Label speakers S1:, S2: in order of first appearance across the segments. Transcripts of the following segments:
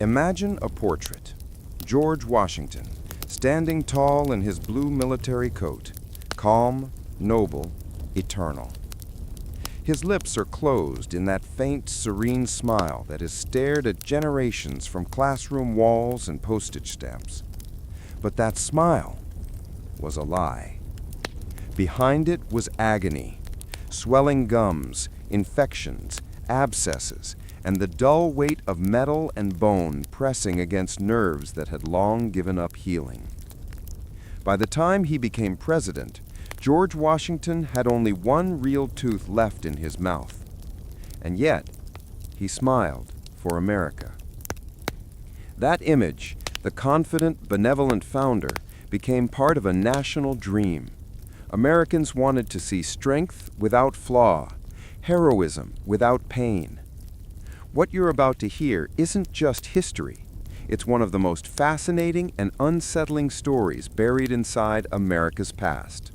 S1: Imagine a portrait. George Washington, standing tall in his blue military coat, calm, noble, eternal. His lips are closed in that faint, serene smile that has stared at generations from classroom walls and postage stamps. But that smile was a lie. Behind it was agony, swelling gums, infections, abscesses, and the dull weight of metal and bone pressing against nerves that had long given up healing. By the time he became president, George Washington had only one real tooth left in his mouth. And yet, he smiled for America. That image, the confident, benevolent founder, became part of a national dream. Americans wanted to see strength without flaw, heroism without pain. What you're about to hear isn't just history. It's one of the most fascinating and unsettling stories buried inside America's past.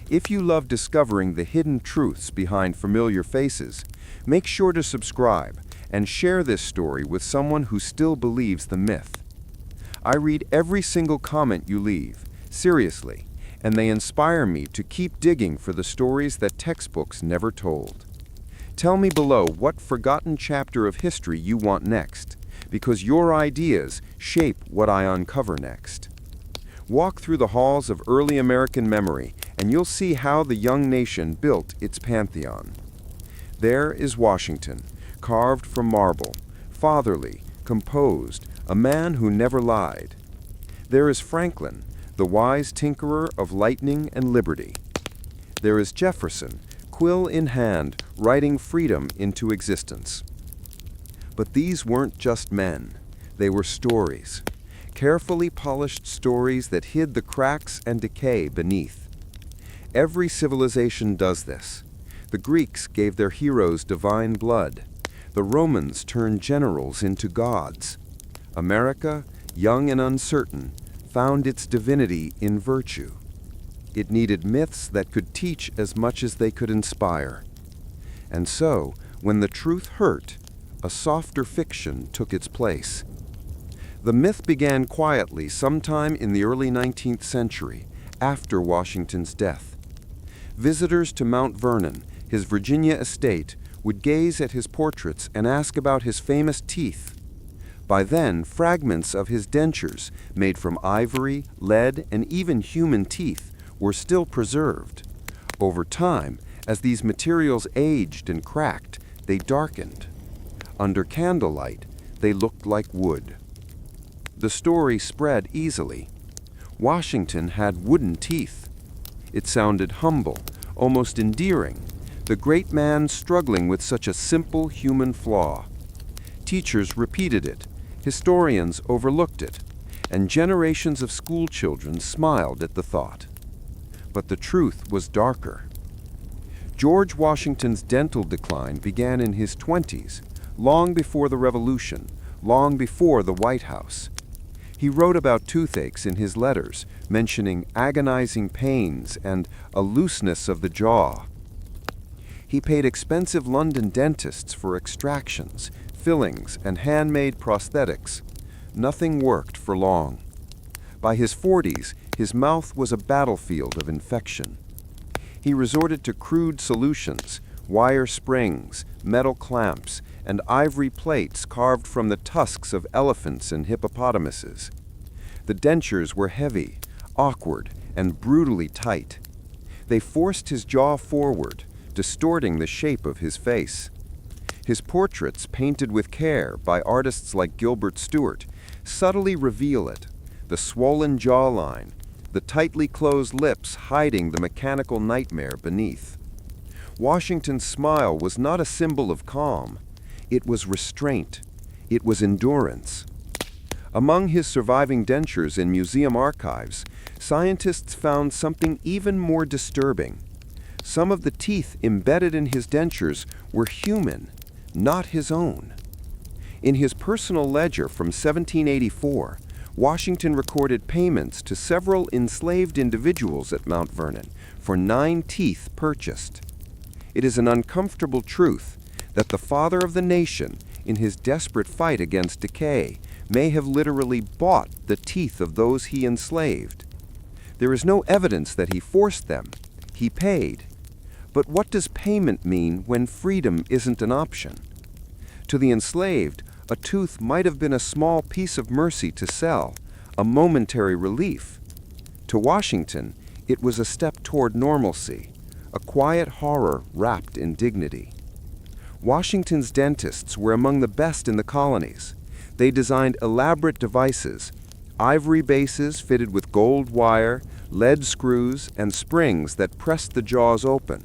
S1: If you love discovering the hidden truths behind familiar faces, make sure to subscribe and share this story with someone who still believes the myth. I read every single comment you leave, seriously, and they inspire me to keep digging for the stories that textbooks never told. Tell me below what forgotten chapter of history you want next, because your ideas shape what I uncover next. Walk through the halls of early American memory, and you'll see how the young nation built its pantheon. There is Washington, carved from marble, fatherly, composed, a man who never lied. There is Franklin, the wise tinkerer of lightning and liberty. There is Jefferson, quill in hand, writing freedom into existence. But these weren't just men. They were stories. Carefully polished stories that hid the cracks and decay beneath. Every civilization does this. The Greeks gave their heroes divine blood. The Romans turned generals into gods. America, young and uncertain, found its divinity in virtue. It needed myths that could teach as much as they could inspire. And so, when the truth hurt, a softer fiction took its place. The myth began quietly sometime in the early 19th century, after Washington's death. Visitors to Mount Vernon, his Virginia estate, would gaze at his portraits and ask about his famous teeth. By then, fragments of his dentures, made from ivory, lead, and even human teeth, were still preserved. Over time, as these materials aged and cracked, they darkened. Under candlelight, they looked like wood. The story spread easily. Washington had wooden teeth. It sounded humble, almost endearing, the great man struggling with such a simple human flaw. Teachers repeated it, historians overlooked it, and generations of school children smiled at the thought. But the truth was darker. George Washington's dental decline began in his 20s, long before the Revolution, long before the White House. He wrote about toothaches in his letters, mentioning agonizing pains and a looseness of the jaw. He paid expensive London dentists for extractions, fillings, and handmade prosthetics. Nothing worked for long. By his 40s, his mouth was a battlefield of infection. He resorted to crude solutions, wire springs, metal clamps, and ivory plates carved from the tusks of elephants and hippopotamuses. The dentures were heavy, awkward, and brutally tight. They forced his jaw forward, distorting the shape of his face. His portraits, painted with care by artists like Gilbert Stuart, subtly reveal it, the swollen jawline, the tightly closed lips hiding the mechanical nightmare beneath. Washington's smile was not a symbol of calm. It was restraint. It was endurance. Among his surviving dentures in museum archives, scientists found something even more disturbing. Some of the teeth embedded in his dentures were human, not his own. In his personal ledger from 1784, Washington recorded payments to several enslaved individuals at Mount Vernon for 9 teeth purchased. It is an uncomfortable truth that the father of the nation, in his desperate fight against decay, may have literally bought the teeth of those he enslaved. There is no evidence that he forced them. He paid. But what does payment mean when freedom isn't an option? To the enslaved, a tooth might have been a small piece of mercy to sell, a momentary relief. To Washington, it was a step toward normalcy, a quiet horror wrapped in dignity. Washington's dentists were among the best in the colonies. They designed elaborate devices, ivory bases fitted with gold wire, lead screws, and springs that pressed the jaws open.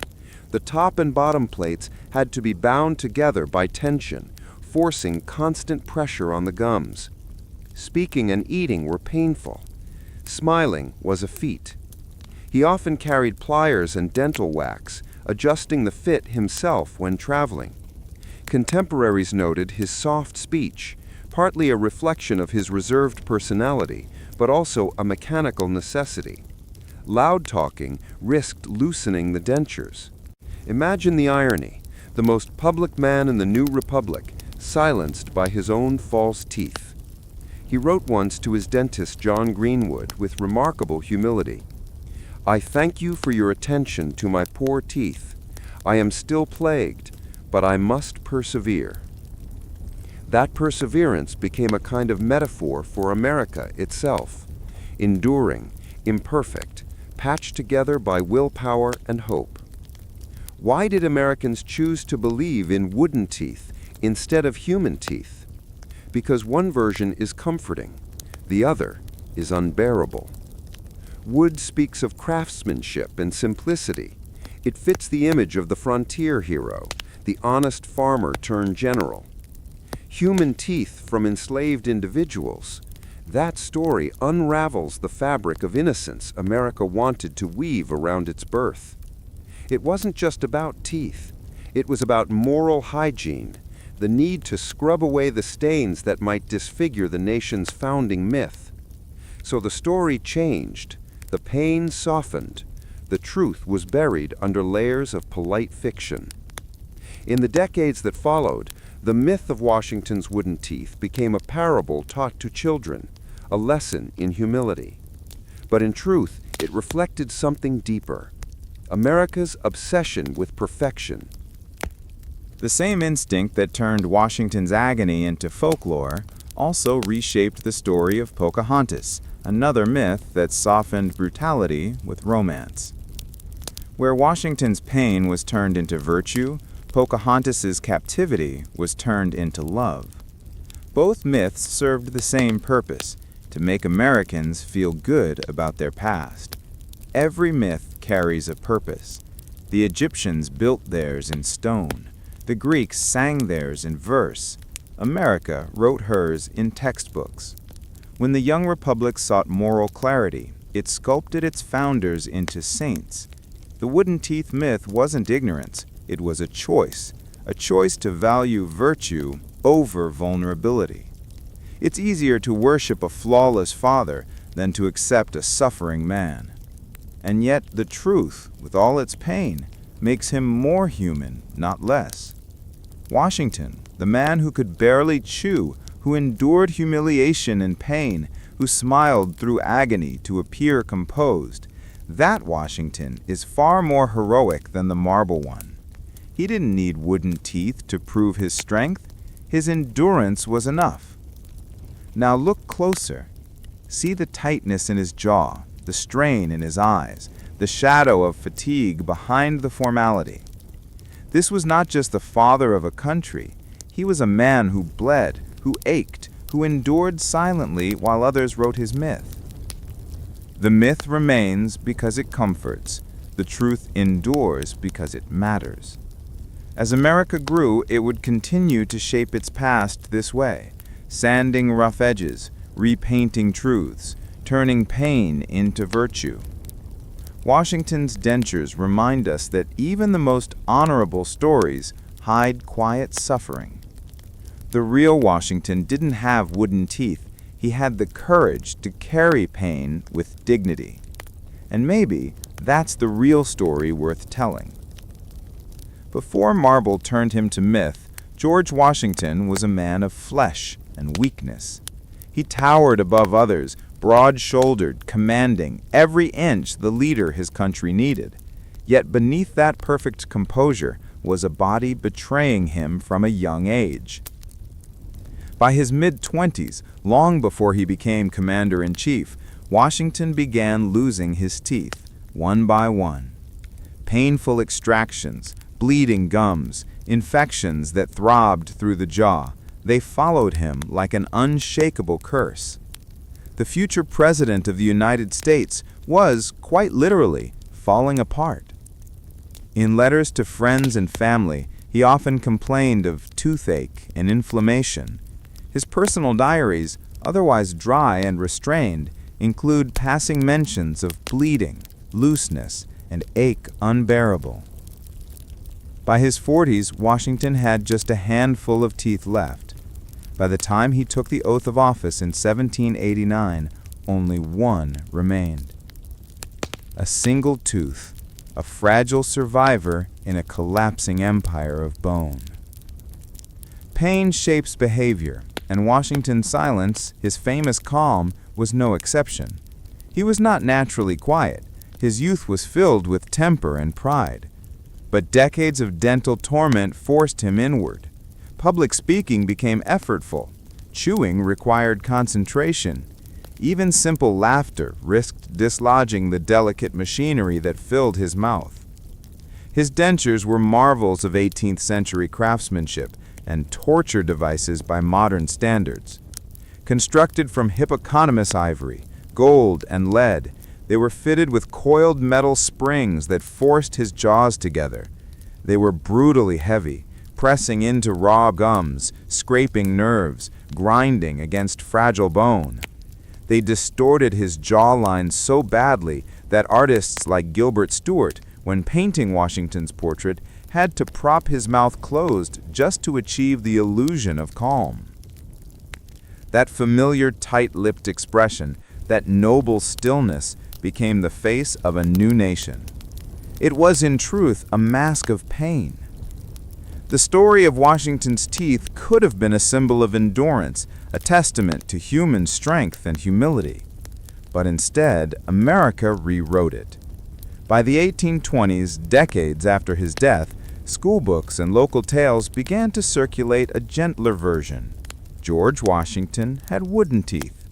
S1: The top and bottom plates had to be bound together by tension, forcing constant pressure on the gums. Speaking and eating were painful. Smiling was a feat. He often carried pliers and dental wax, adjusting the fit himself when traveling. Contemporaries noted his soft speech, partly a reflection of his reserved personality, but also a mechanical necessity. Loud talking risked loosening the dentures. Imagine the irony, the most public man in the new republic, silenced by his own false teeth. He wrote once to his dentist John Greenwood with remarkable humility, "I thank you for your attention to my poor teeth. I am still plagued, but I must persevere." That perseverance became a kind of metaphor for America itself, enduring, imperfect, patched together by willpower and hope. Why did Americans choose to believe in wooden teeth instead of human teeth? Because one version is comforting, the other is unbearable. Wood speaks of craftsmanship and simplicity. It fits the image of the frontier hero, the honest farmer turned general. Human teeth from enslaved individuals. That story unravels the fabric of innocence America wanted to weave around its birth. It wasn't just about teeth. It was about moral hygiene, the need to scrub away the stains that might disfigure the nation's founding myth. So the story changed. The pain softened. The truth was buried under layers of polite fiction. In the decades that followed, the myth of Washington's wooden teeth became a parable taught to children, a lesson in humility. But in truth, it reflected something deeper: America's obsession with perfection.
S2: The same instinct that turned Washington's agony into folklore also reshaped the story of Pocahontas, another myth that softened brutality with romance. Where Washington's pain was turned into virtue, Pocahontas's captivity was turned into love. Both myths served the same purpose: to make Americans feel good about their past. Every myth carries a purpose. The Egyptians built theirs in stone. The Greeks sang theirs in verse. America wrote hers in textbooks. When the young republic sought moral clarity, it sculpted its founders into saints. The wooden teeth myth wasn't ignorance, it was a choice to value virtue over vulnerability. It's easier to worship a flawless father than to accept a suffering man. And yet the truth, with all its pain, makes him more human, not less. Washington, the man who could barely chew, who endured humiliation and pain, who smiled through agony to appear composed, that Washington is far more heroic than the marble one. He didn't need wooden teeth to prove his strength. His endurance was enough. Now look closer. See the tightness in his jaw, the strain in his eyes, the shadow of fatigue behind the formality. This was not just the father of a country. He was a man who bled, who ached, who endured silently while others wrote his myth. The myth remains because it comforts. The truth endures because it matters. As America grew, it would continue to shape its past this way, sanding rough edges, repainting truths, turning pain into virtue. Washington's dentures remind us that even the most honorable stories hide quiet suffering. The real Washington didn't have wooden teeth. He had the courage to carry pain with dignity. And maybe that's the real story worth telling. Before marble turned him to myth, George Washington was a man of flesh and weakness. He towered above others, broad-shouldered, commanding, every inch the leader his country needed. Yet beneath that perfect composure was a body betraying him from a young age. By his mid-20s, long before he became commander-in-chief, Washington began losing his teeth, one by one. Painful extractions, bleeding gums, infections that throbbed through the jaw, they followed him like an unshakable curse. The future president of the United States was, quite literally, falling apart. In letters to friends and family, he often complained of toothache and inflammation. His personal diaries, otherwise dry and restrained, include passing mentions of bleeding, looseness, and ache unbearable. By his 40s, Washington had just a handful of teeth left. By the time he took the oath of office in 1789, only one remained. A single tooth, a fragile survivor in a collapsing empire of bone. Pain shapes behavior, and Washington's silence, his famous calm, was no exception. He was not naturally quiet. His youth was filled with temper and pride. But decades of dental torment forced him inward. Public speaking became effortful. Chewing required concentration. Even simple laughter risked dislodging the delicate machinery that filled his mouth. His dentures were marvels of 18th century craftsmanship and torture devices by modern standards. Constructed from hippopotamus ivory, gold, and lead, they were fitted with coiled metal springs that forced his jaws together. They were brutally heavy, pressing into raw gums, scraping nerves, grinding against fragile bone. They distorted his jawline so badly that artists like Gilbert Stuart, when painting Washington's portrait, had to prop his mouth closed just to achieve the illusion of calm. That familiar tight-lipped expression, that noble stillness, became the face of a new nation. It was, in truth, a mask of pain. The story of Washington's teeth could have been a symbol of endurance, a testament to human strength and humility. But instead, America rewrote it. By the 1820s, decades after his death, schoolbooks and local tales began to circulate a gentler version. George Washington had wooden teeth.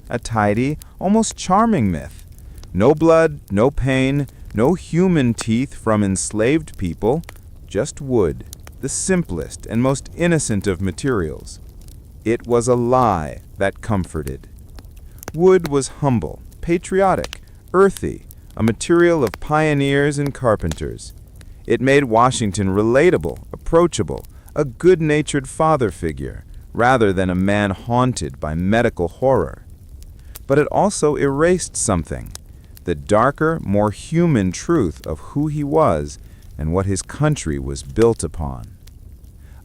S2: A tidy, almost charming myth. No blood, no pain, no human teeth from enslaved people, just wood, the simplest and most innocent of materials. It was a lie that comforted. Wood was humble, patriotic, earthy, a material of pioneers and carpenters. It made Washington relatable, approachable, a good-natured father figure, rather than a man haunted by medical horror. But it also erased something, the darker, more human truth of who he was and what his country was built upon.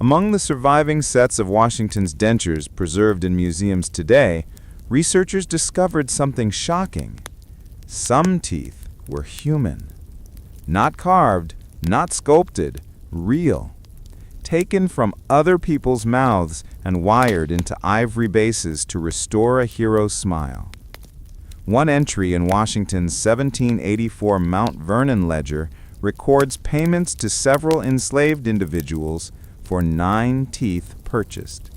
S2: Among the surviving sets of Washington's dentures preserved in museums today, researchers discovered something shocking. Some teeth were human. Not carved, not sculpted, real. Taken from other people's mouths and wired into ivory bases to restore a hero's smile. One entry in Washington's 1784 Mount Vernon ledger records payments to several enslaved individuals for 9 teeth purchased.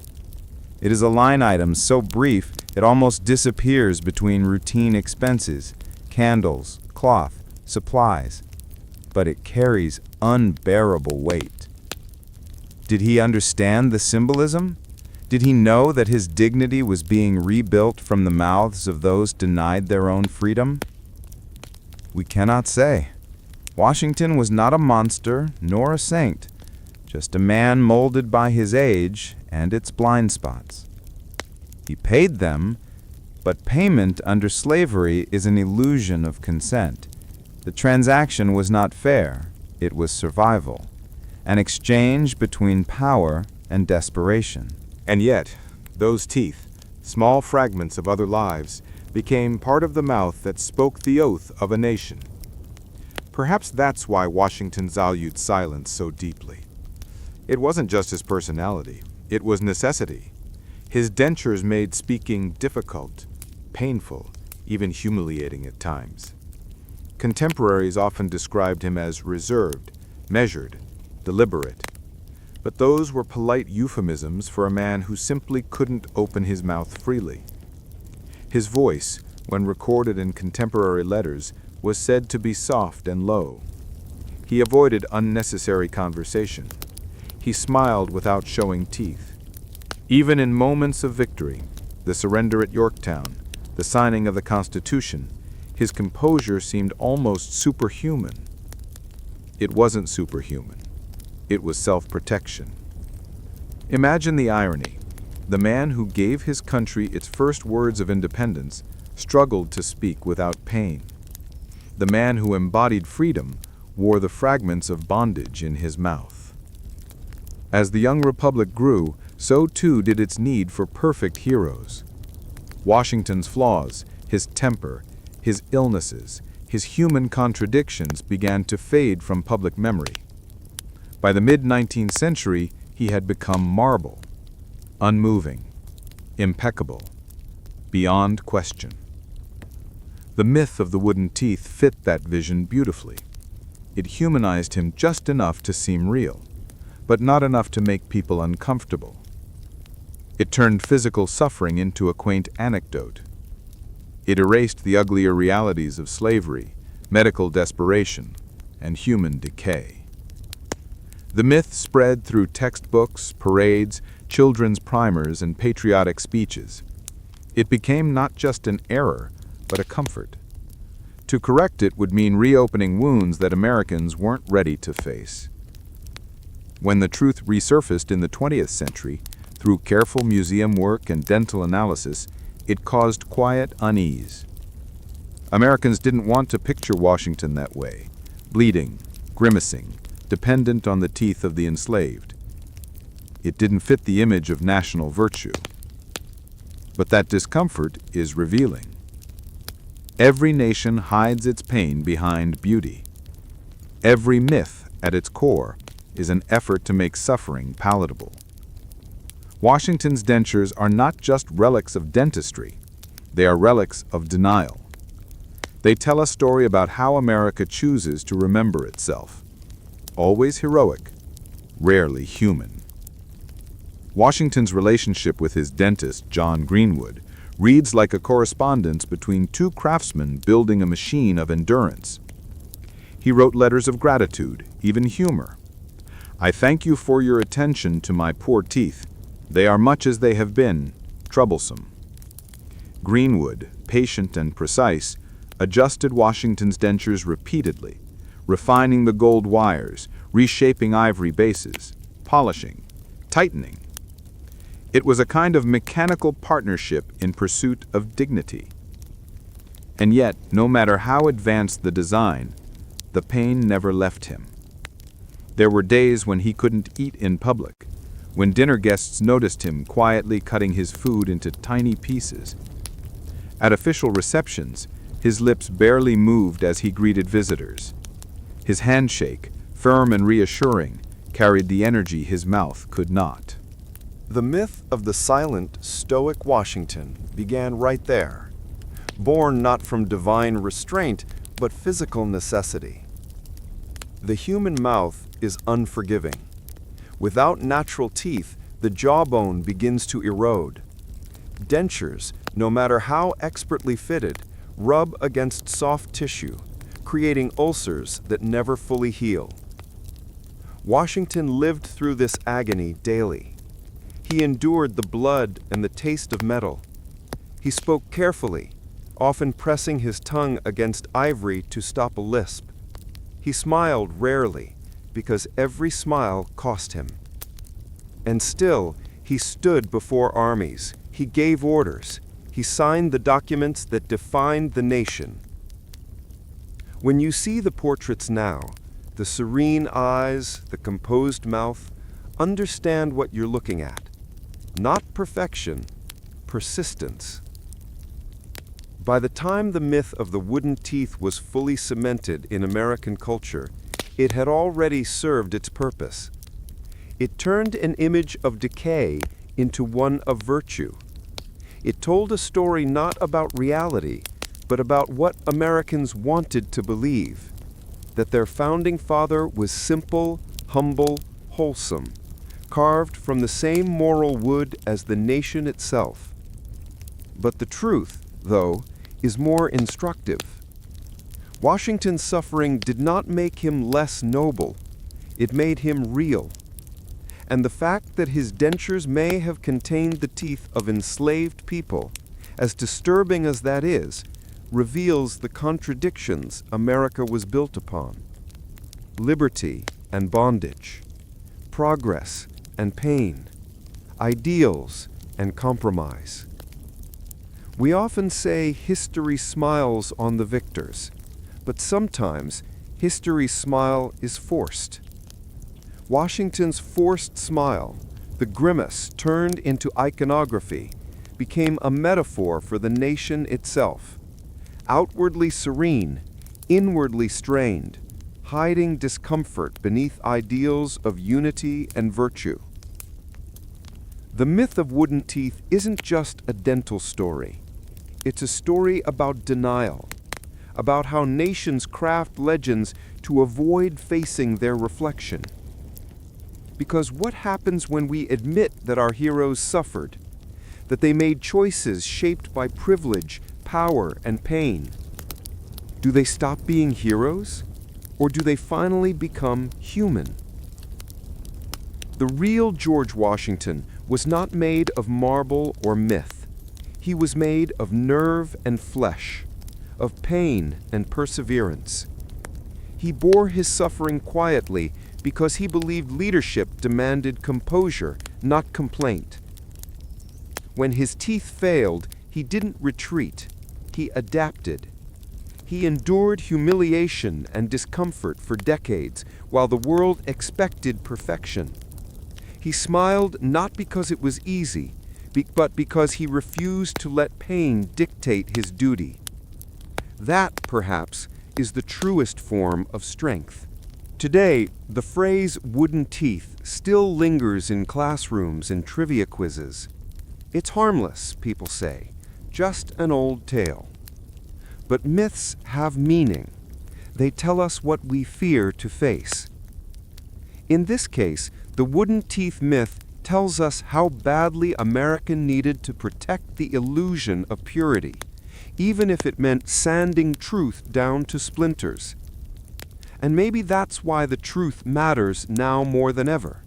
S2: It is a line item so brief it almost disappears between routine expenses, candles, cloth, supplies, but it carries unbearable weight. Did he understand the symbolism? Did he know that his dignity was being rebuilt from the mouths of those denied their own freedom? We cannot say. Washington was not a monster nor a saint, just a man molded by his age and its blind spots. He paid them, but payment under slavery is an illusion of consent. The transaction was not fair, it was survival, an exchange between power and desperation.
S3: And yet, those teeth, small fragments of other lives, became part of the mouth that spoke the oath of a nation. Perhaps that's why Washington valued silence so deeply. It wasn't just his personality, it was necessity. His dentures made speaking difficult, painful, even humiliating at times. Contemporaries often described him as reserved, measured, deliberate. But those were polite euphemisms for a man who simply couldn't open his mouth freely. His voice, when recorded in contemporary letters, was said to be soft and low. He avoided unnecessary conversation. He smiled without showing teeth. Even in moments of victory, the surrender at Yorktown, the signing of the Constitution, his composure seemed almost superhuman. It wasn't superhuman. It was self-protection. Imagine the irony. The man who gave his country its first words of independence struggled to speak without pain. The man who embodied freedom wore the fragments of bondage in his mouth. As the young republic grew, so too did its need for perfect heroes. Washington's flaws, his temper, his illnesses, his human contradictions began to fade from public memory. By the mid-19th century, he had become marble, unmoving, impeccable, beyond question. The myth of the wooden teeth fit that vision beautifully. It humanized him just enough to seem real, but not enough to make people uncomfortable. It turned physical suffering into a quaint anecdote. It erased the uglier realities of slavery, medical desperation, and human decay. The myth spread through textbooks, parades, children's primers, and patriotic speeches. It became not just an error, but a comfort. To correct it would mean reopening wounds that Americans weren't ready to face. When the truth resurfaced in the 20th century, through careful museum work and dental analysis, it caused quiet unease. Americans didn't want to picture Washington that way, bleeding, grimacing, dependent on the teeth of the enslaved. It didn't fit the image of national virtue. But that discomfort is revealing. Every nation hides its pain behind beauty. Every myth, at its core, is an effort to make suffering palatable. Washington's dentures are not just relics of dentistry, they are relics of denial. They tell a story about how America chooses to remember itself. Always heroic, rarely human. Washington's relationship with his dentist, John Greenwood, reads like a correspondence between two craftsmen building a machine of endurance. He wrote letters of gratitude, even humor. "I thank you for your attention to my poor teeth. They are much as they have been, troublesome." Greenwood, patient and precise, adjusted Washington's dentures repeatedly, refining the gold wires, reshaping ivory bases, polishing, tightening. It was a kind of mechanical partnership in pursuit of dignity. And yet, no matter how advanced the design, the pain never left him. There were days when he couldn't eat in public, when dinner guests noticed him quietly cutting his food into tiny pieces. At official receptions, his lips barely moved as he greeted visitors. His handshake, firm and reassuring, carried the energy his mouth could not.
S1: The myth of the silent, stoic Washington began right there, born not from divine restraint, but physical necessity. The human mouth is unforgiving. Without natural teeth, the jawbone begins to erode. Dentures, no matter how expertly fitted, rub against soft tissue, creating ulcers that never fully heal. Washington lived through this agony daily. He endured the blood and the taste of metal. He spoke carefully, often pressing his tongue against ivory to stop a lisp. He smiled rarely, because every smile cost him. And still, he stood before armies. He gave orders. He signed the documents that defined the nation. When you see the portraits now, the serene eyes, the composed mouth, understand what you're looking at. Not perfection, persistence. By the time the myth of the wooden teeth was fully cemented in American culture, it had already served its purpose.
S4: It turned an image of decay into one of virtue. It told a story not about reality, but about what Americans wanted to believe, that their founding father was simple, humble, wholesome, carved from the same moral wood as the nation itself. But the truth, though, is more instructive. Washington's suffering did not make him less noble, it made him real. And the fact that his dentures may have contained the teeth of enslaved people, as disturbing as that is, reveals the contradictions America was built upon. Liberty and bondage, progress and pain, ideals and compromise. We often say history smiles on the victors, but sometimes history's smile is forced. Washington's forced smile, the grimace turned into iconography, became a metaphor for the nation itself. Outwardly serene, inwardly strained, hiding discomfort beneath ideals of unity and virtue. The myth of wooden teeth isn't just a dental story. It's a story about denial, about how nations craft legends to avoid facing their reflection. Because what happens when we admit that our heroes suffered, that they made choices shaped by privilege, power, and pain? Do they stop being heroes, or do they finally become human? The real George Washington was not made of marble or myth. He was made of nerve and flesh, of pain and perseverance. He bore his suffering quietly because he believed leadership demanded composure, not complaint. When his teeth failed, he didn't retreat. He adapted. He endured humiliation and discomfort for decades while the world expected perfection. He smiled not because it was easy, but because he refused to let pain dictate his duty. That, perhaps, is the truest form of strength. Today, the phrase wooden teeth still lingers in classrooms and trivia quizzes. It's harmless, people say, just an old tale. But myths have meaning. They tell us what we fear to face. In this case, the wooden teeth myth tells us how badly America needed to protect the illusion of purity, even if it meant sanding truth down to splinters. And maybe that's why the truth matters now more than ever.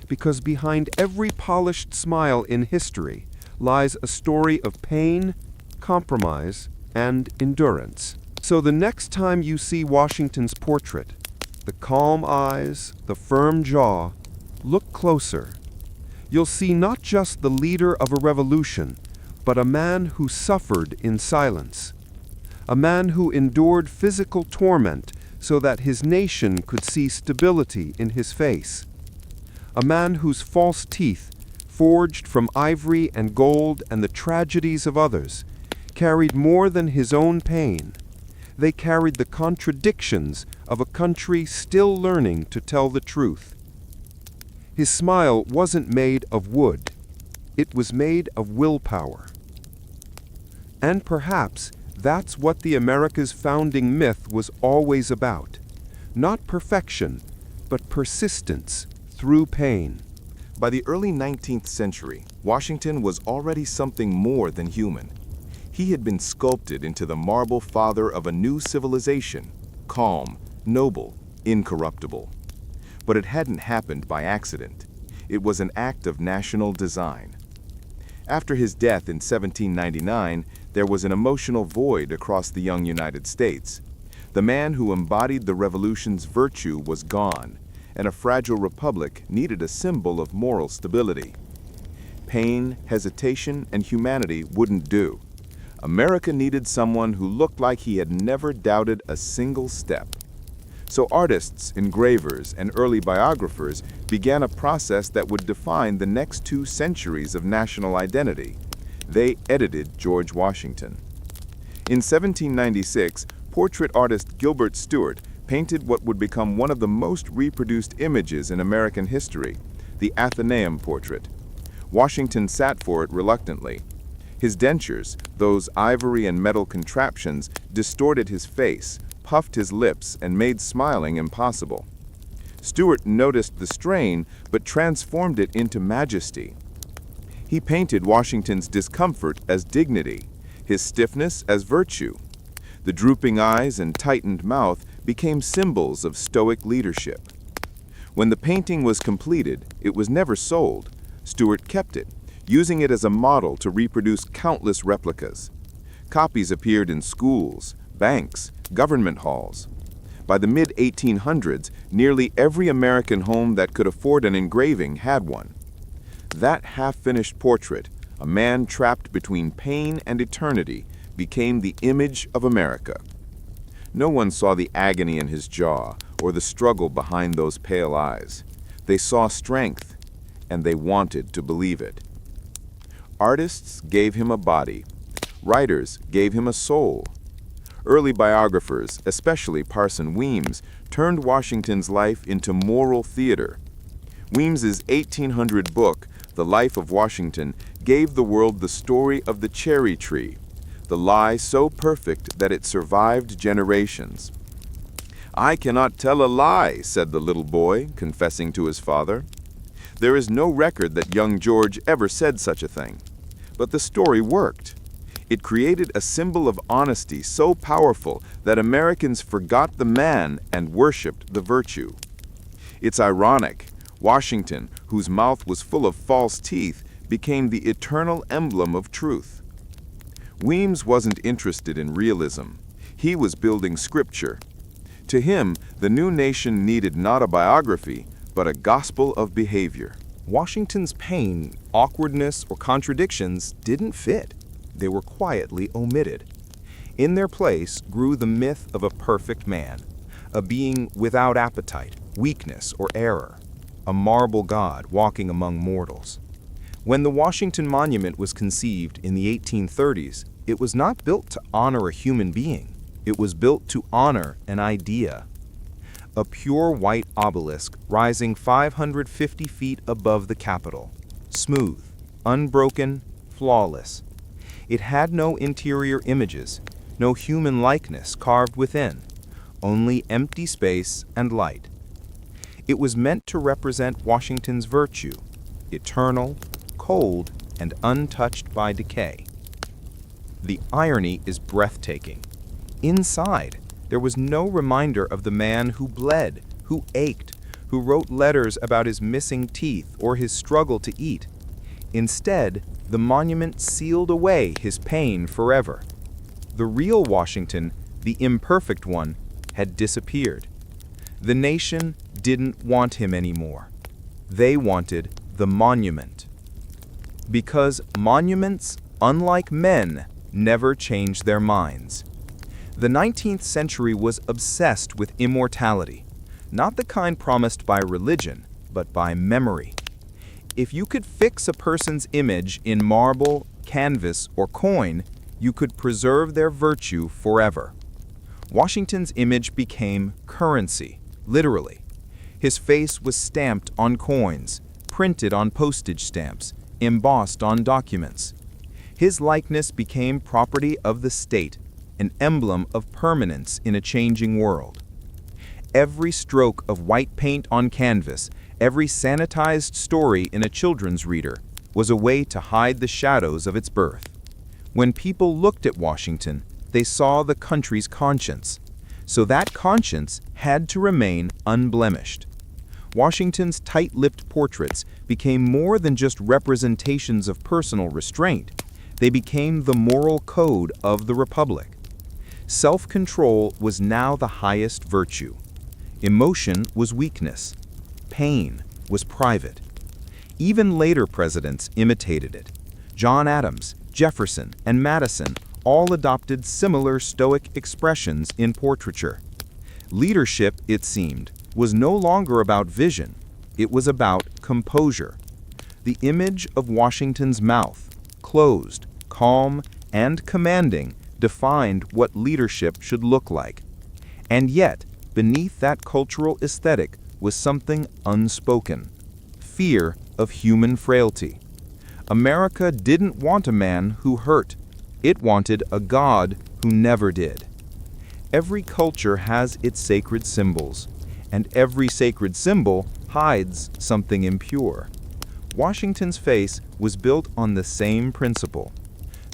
S4: Because behind every polished smile in history lies a story of pain, compromise, and endurance. So the next time you see Washington's portrait, the calm eyes, the firm jaw, look closer. You'll see not just the leader of a revolution, but a man who suffered in silence. A man who endured physical torment so that his nation could see stability in his face. A man whose false teeth, forged from ivory and gold and the tragedies of others, carried more than his own pain. They carried the contradictions of a country still learning to tell the truth. His smile wasn't made of wood. It was made of willpower. And perhaps that's what the America's founding myth was always about. Not perfection, but persistence through pain.
S3: By the early 19th century, Washington was already something more than human. He had been sculpted into the marble father of a new civilization, calm, noble, incorruptible. But it hadn't happened by accident. It was an act of national design. After his death in 1799, there was an emotional void across the young United States. The man who embodied the revolution's virtue was gone, and a fragile republic needed a symbol of moral stability. Pain, hesitation, and humanity wouldn't do. America needed someone who looked like he had never doubted a single step. So artists, engravers, and early biographers began a process that would define the next 2 centuries of national identity. They edited George Washington. In 1796, portrait artist Gilbert Stuart painted what would become one of the most reproduced images in American history,
S1: the Athenaeum portrait. Washington sat for it reluctantly. His dentures, those ivory and metal contraptions, distorted his face, puffed his lips, and made smiling impossible. Stuart noticed the strain, but transformed it into majesty. He painted Washington's discomfort as dignity, his stiffness as virtue. The drooping eyes and tightened mouth became symbols of stoic leadership. When the painting was completed, it was never sold. Stuart kept it, using it as a model to reproduce countless replicas. Copies appeared in schools, banks, government halls. By the mid-1800s, nearly every American home that could afford an engraving had one. That half-finished portrait, a man trapped between pain and eternity, became the image of America. No one saw the agony in his jaw or the struggle behind those pale eyes. They saw strength, and they wanted to believe it. Artists gave him a body. Writers gave him a soul. Early biographers, especially Parson Weems, turned Washington's life into moral theater. Weems's 1800 book, The Life of Washington, gave the world the story of the cherry tree, the lie so perfect that it survived generations. "I cannot tell a lie," said the little boy, confessing to his father. There is no record that young George ever said such a thing. But the story worked. It created a symbol of honesty so powerful that Americans forgot the man and worshipped the virtue. It's ironic. Washington, whose mouth was full of false teeth, became the eternal emblem of truth. Weems wasn't interested in realism. He was building scripture. To him, the new nation needed not a biography, but a gospel of behavior.
S4: Washington's pain, awkwardness, or contradictions didn't fit. They were quietly omitted. In their place grew the myth of a perfect man, a being without appetite, weakness, or error, a marble god walking among mortals. When the Washington Monument was conceived in the 1830s, it was not built to honor a human being. It was built to honor an idea. A pure white obelisk rising 550 feet above the Capitol, smooth, unbroken, flawless. It had no interior images, no human likeness carved within, only empty space and light. It was meant to represent Washington's virtue, eternal, cold, and untouched by decay. The irony is breathtaking. Inside, there was no reminder of the man who bled, who ached, who wrote letters about his missing teeth or his struggle to eat. Instead, the monument sealed away his pain forever. The real Washington, the imperfect one, had disappeared. The nation didn't want him anymore. They wanted the monument. Because monuments, unlike men, never change their minds. The 19th century was obsessed with immortality, not the kind promised by religion, but by memory. If you could fix a person's image in marble, canvas, or coin, you could preserve their virtue forever. Washington's image became currency, literally. His face was stamped on coins, printed on postage stamps, embossed on documents. His likeness became property of the state, an emblem of permanence in a changing world. Every stroke of white paint on canvas, every sanitized story in a children's reader, was a way to hide the shadows of its birth. When people looked at Washington, they saw the country's conscience. So that conscience had to remain unblemished. Washington's tight-lipped portraits became more than just representations of personal restraint. They became the moral code of the Republic. Self-control was now the highest virtue. Emotion was weakness. Pain was private. Even later presidents imitated it. John Adams, Jefferson, and Madison all adopted similar stoic expressions in portraiture. Leadership, it seemed, was no longer about vision. It was about composure. The image of Washington's mouth, closed, calm, and commanding, defined what leadership should look like. And yet, beneath that cultural aesthetic was something unspoken:
S2: fear of human frailty. America didn't want a man who hurt. It wanted a God who never did. Every culture has its sacred symbols, and every sacred symbol hides something impure. Washington's face was built on the same principle.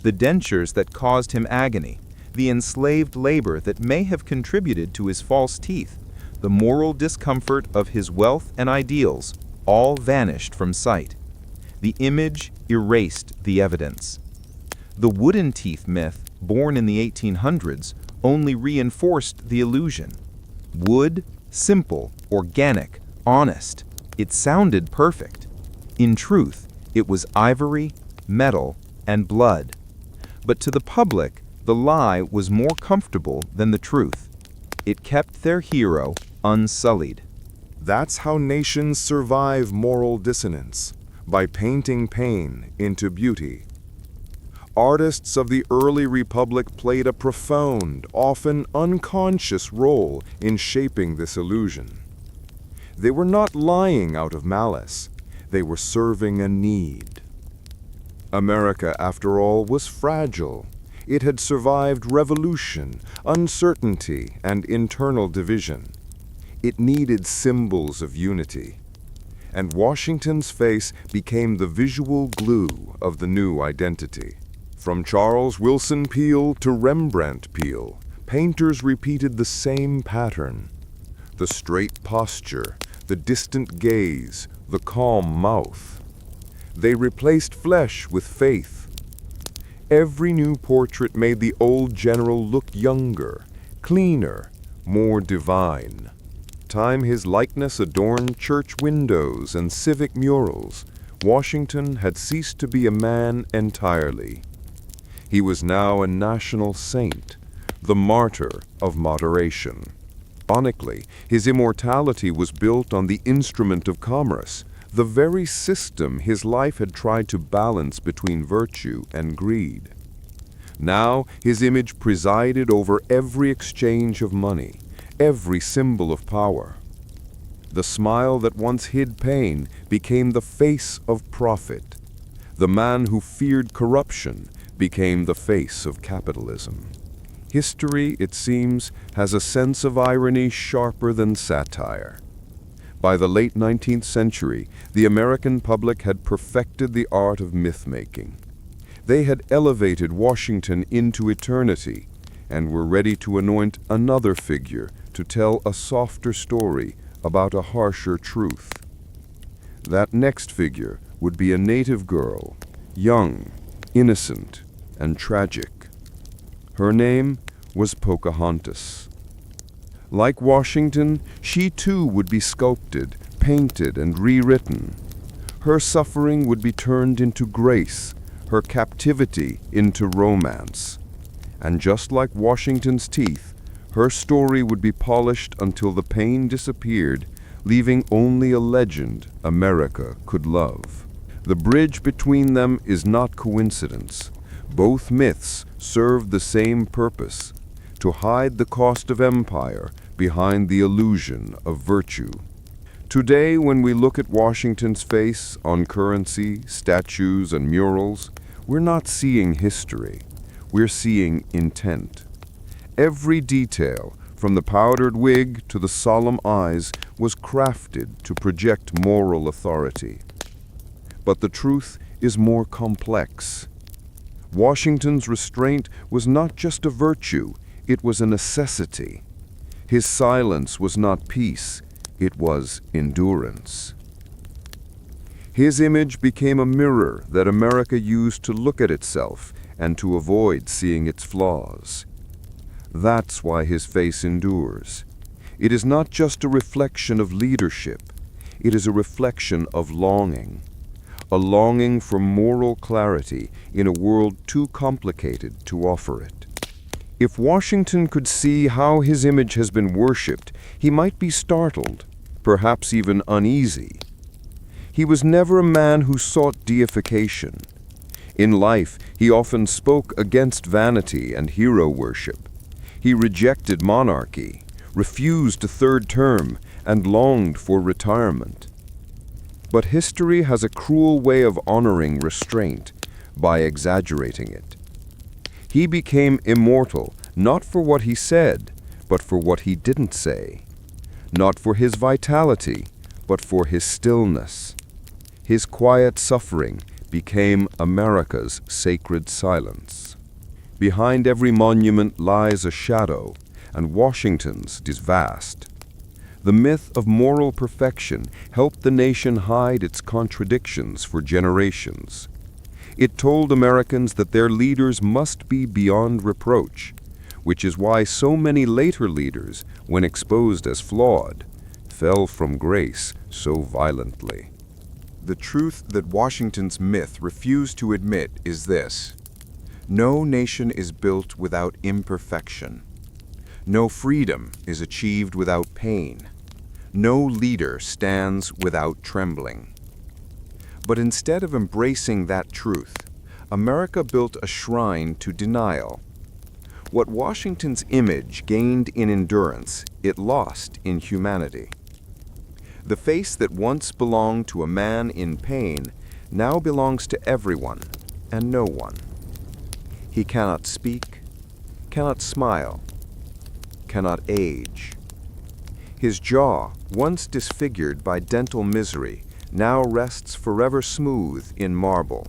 S2: The dentures that caused him agony, the enslaved labor that may have contributed to his false teeth, the moral discomfort of his wealth and ideals, all vanished from sight. The image erased the evidence. The wooden teeth myth, born in the 1800s, only reinforced the illusion. Wood, simple, organic, honest. It sounded perfect. In truth, it was ivory, metal, and blood. But to the public, the lie was more comfortable than the truth. It kept their hero unsullied.
S1: That's how nations survive moral dissonance, by painting pain into beauty. Artists of the early republic played a profound, often unconscious role in shaping this illusion. They were not lying out of malice. They were serving a need. America, after all, was fragile. It had survived revolution, uncertainty, and internal division. It needed symbols of unity. And Washington's face became the visual glue of the new identity. From Charles Wilson Peale to Rembrandt Peale, painters repeated the same pattern. The straight posture, the distant gaze, the calm mouth. They replaced flesh with faith. Every new portrait made the old general look younger, cleaner, more divine. Time his likeness adorned church windows and civic murals, Washington had ceased to be a man entirely. He was now a national saint, the martyr of moderation. Ironically, his immortality was built on the instrument of commerce, the very system his life had tried to balance between virtue and greed. Now his image presided over every exchange of money, every symbol of power. The smile that once hid pain became the face of profit. The man who feared corruption became the face of capitalism. History, it seems, has a sense of irony sharper than satire. By the late 19th century, the American public had perfected the art of myth-making. They had elevated Washington into eternity and were ready to anoint another figure to tell a softer story about a harsher truth. That next figure would be a native girl, young, innocent, and tragic. Her name was Pocahontas. Like Washington, she too would be sculpted, painted, and rewritten. Her suffering would be turned into grace, her captivity into romance. And just like Washington's teeth, her story would be polished until the pain disappeared, leaving only a legend America could love. The bridge between them is not coincidence. Both myths serve the same purpose, to hide the cost of empire behind the illusion of virtue. Today, when we look at Washington's face on currency, statues, and murals, we're not seeing history. We're seeing intent. Every detail, from the powdered wig to the solemn eyes, was crafted to project moral authority. But the truth is more complex. Washington's restraint was not just a virtue, it was a necessity. His silence was not peace, it was endurance. His image became a mirror that America used to look at itself and to avoid seeing its flaws. That's why his face endures. It is not just a reflection of leadership, it is a reflection of longing. A longing for moral clarity in a world too complicated to offer it. If Washington could see how his image has been worshipped, he might be startled, perhaps even uneasy. He was never a man who sought deification. In life, he often spoke against vanity and hero worship. He rejected monarchy, refused a third term, and longed for retirement. But history has a cruel way of honoring restraint by exaggerating it. He became immortal not for what he said, but for what he didn't say. Not for his vitality, but for his stillness. His quiet suffering became America's sacred silence. Behind every monument lies a shadow, and Washington's is vast. The myth of moral perfection helped the nation hide its contradictions for generations. It told Americans that their leaders must be beyond reproach, which is why so many later leaders, when exposed as flawed, fell from grace so violently.
S2: The truth that Washington's myth refused to admit is this: no nation is built without imperfection. No freedom is achieved without pain. No leader stands without trembling. But instead of embracing that truth, America built a shrine to denial. What Washington's image gained in endurance, it lost in humanity. The face that once belonged to a man in pain now belongs to everyone and no one. He cannot speak, cannot smile, cannot age. His jaw, once disfigured by dental misery, now rests forever smooth in marble.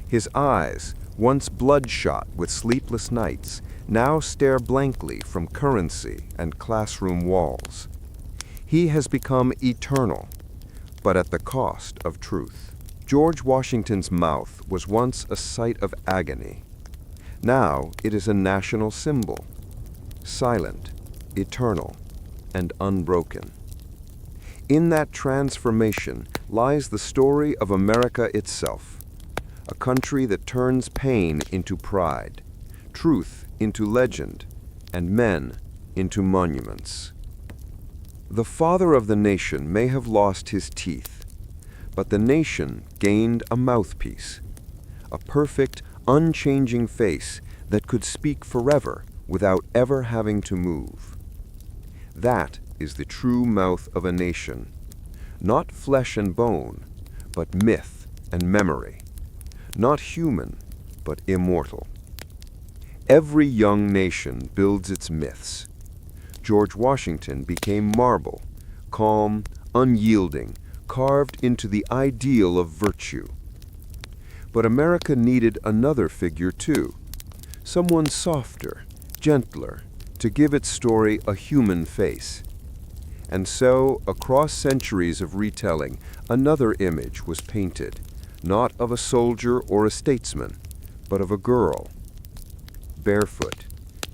S2: His eyes, once bloodshot with sleepless nights, now stare blankly from currency and classroom walls. He has become eternal, but at the cost of truth. George Washington's mouth was once a site of agony. Now it is a national symbol, silent, eternal, and unbroken. In that transformation lies the story of America itself, a country that turns pain into pride, truth into legend, and men into monuments. The father of the nation may have lost his teeth, but the nation gained a mouthpiece, a perfect, unchanging face that could speak forever without ever having to move. That is the true mouth of a nation, not flesh and bone, but myth and memory, not human, but immortal. Every young nation builds its myths. George Washington became marble, calm, unyielding, carved into the ideal of virtue. But America needed another figure too, someone softer, gentler, to give its story a human face. And so, across centuries of retelling, another image was painted, not of a soldier or a statesman, but of a girl. Barefoot,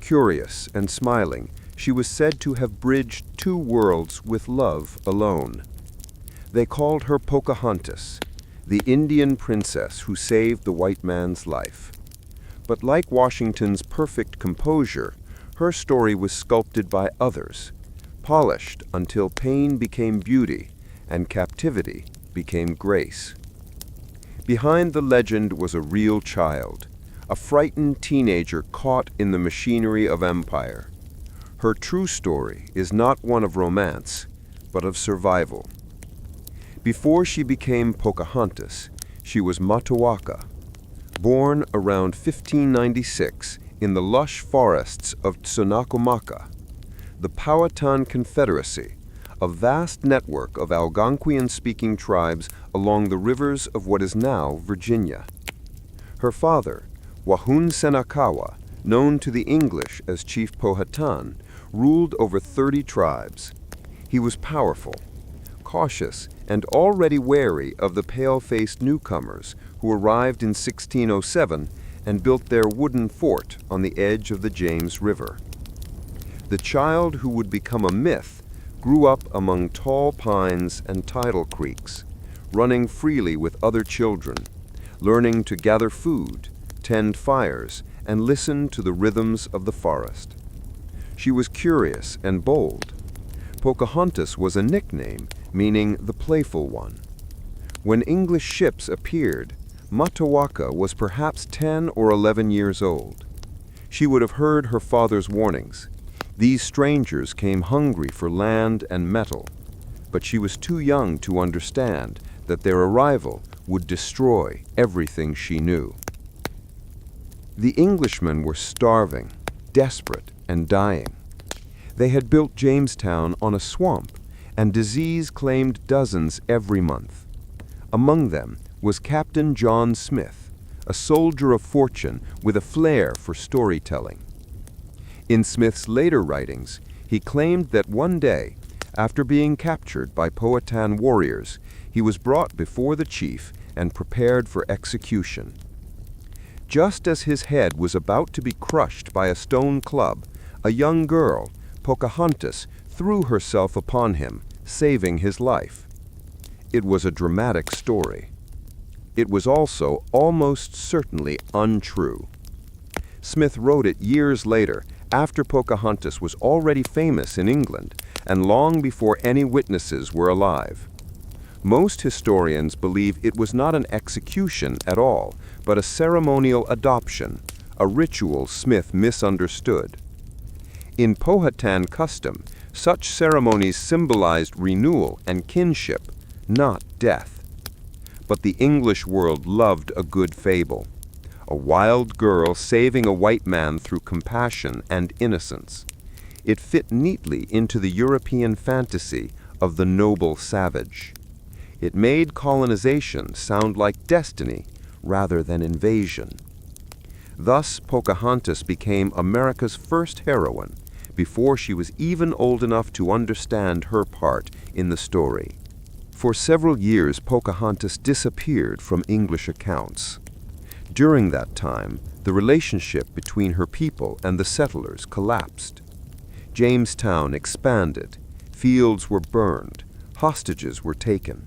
S2: curious and smiling, she was said to have bridged two worlds with love alone. They called her Pocahontas, the Indian princess who saved the white man's life. But like Washington's perfect composure, her story was sculpted by others, polished until pain became beauty and captivity became grace. Behind the legend was a real child, a frightened teenager caught in the machinery of empire. Her true story is not one of romance, but of survival. Before she became Pocahontas, she was Matoaka, born around 1596 in the lush forests of Tsunakomaka, the Powhatan Confederacy, a vast network of Algonquian-speaking tribes along the rivers of what is now Virginia. Her father, Wahun Senakawa, known to the English as Chief Powhatan, ruled over 30 tribes. He was powerful, cautious, and already wary of the pale-faced newcomers who arrived in 1607 and built their wooden fort on the edge of the James River. The child who would become a myth grew up among tall pines and tidal creeks, running freely with other children, learning to gather food, tend fires, and listen to the rhythms of the forest. She was curious and bold. Pocahontas was a nickname meaning the playful one. When English ships appeared, Matoaka was perhaps 10 or 11 years old. She would have heard her father's warnings. These strangers came hungry for land and metal.
S4: but she was too young to understand that their arrival would destroy everything she knew. The Englishmen were starving, desperate, and dying. They had built Jamestown on a swamp, and disease claimed dozens every month. Among them was Captain John Smith, a soldier of fortune with a flair for storytelling. In Smith's later writings, he claimed that one day, after being captured by Powhatan warriors, he was brought before the chief and prepared for execution. Just as his head was about to be crushed by a stone club, a young girl, Pocahontas, threw herself upon him, saving his life. It was a dramatic story. It was also almost certainly untrue. Smith wrote it years later, after Pocahontas was already famous in England, and long before any witnesses were alive. Most historians believe it was not an execution at all, but a ceremonial adoption, a ritual Smith misunderstood. In Powhatan custom, such ceremonies symbolized renewal and kinship, not death. But the English world loved a good fable, a wild girl saving a white man through compassion and innocence. It fit neatly into the European fantasy of the noble savage. It made colonization sound like destiny rather than invasion. Thus, Pocahontas became America's first heroine before she was even old enough to understand her part in the story. For several years, Pocahontas disappeared from English accounts. During that time, the relationship between her people and the settlers collapsed. Jamestown expanded, fields were burned, hostages were taken.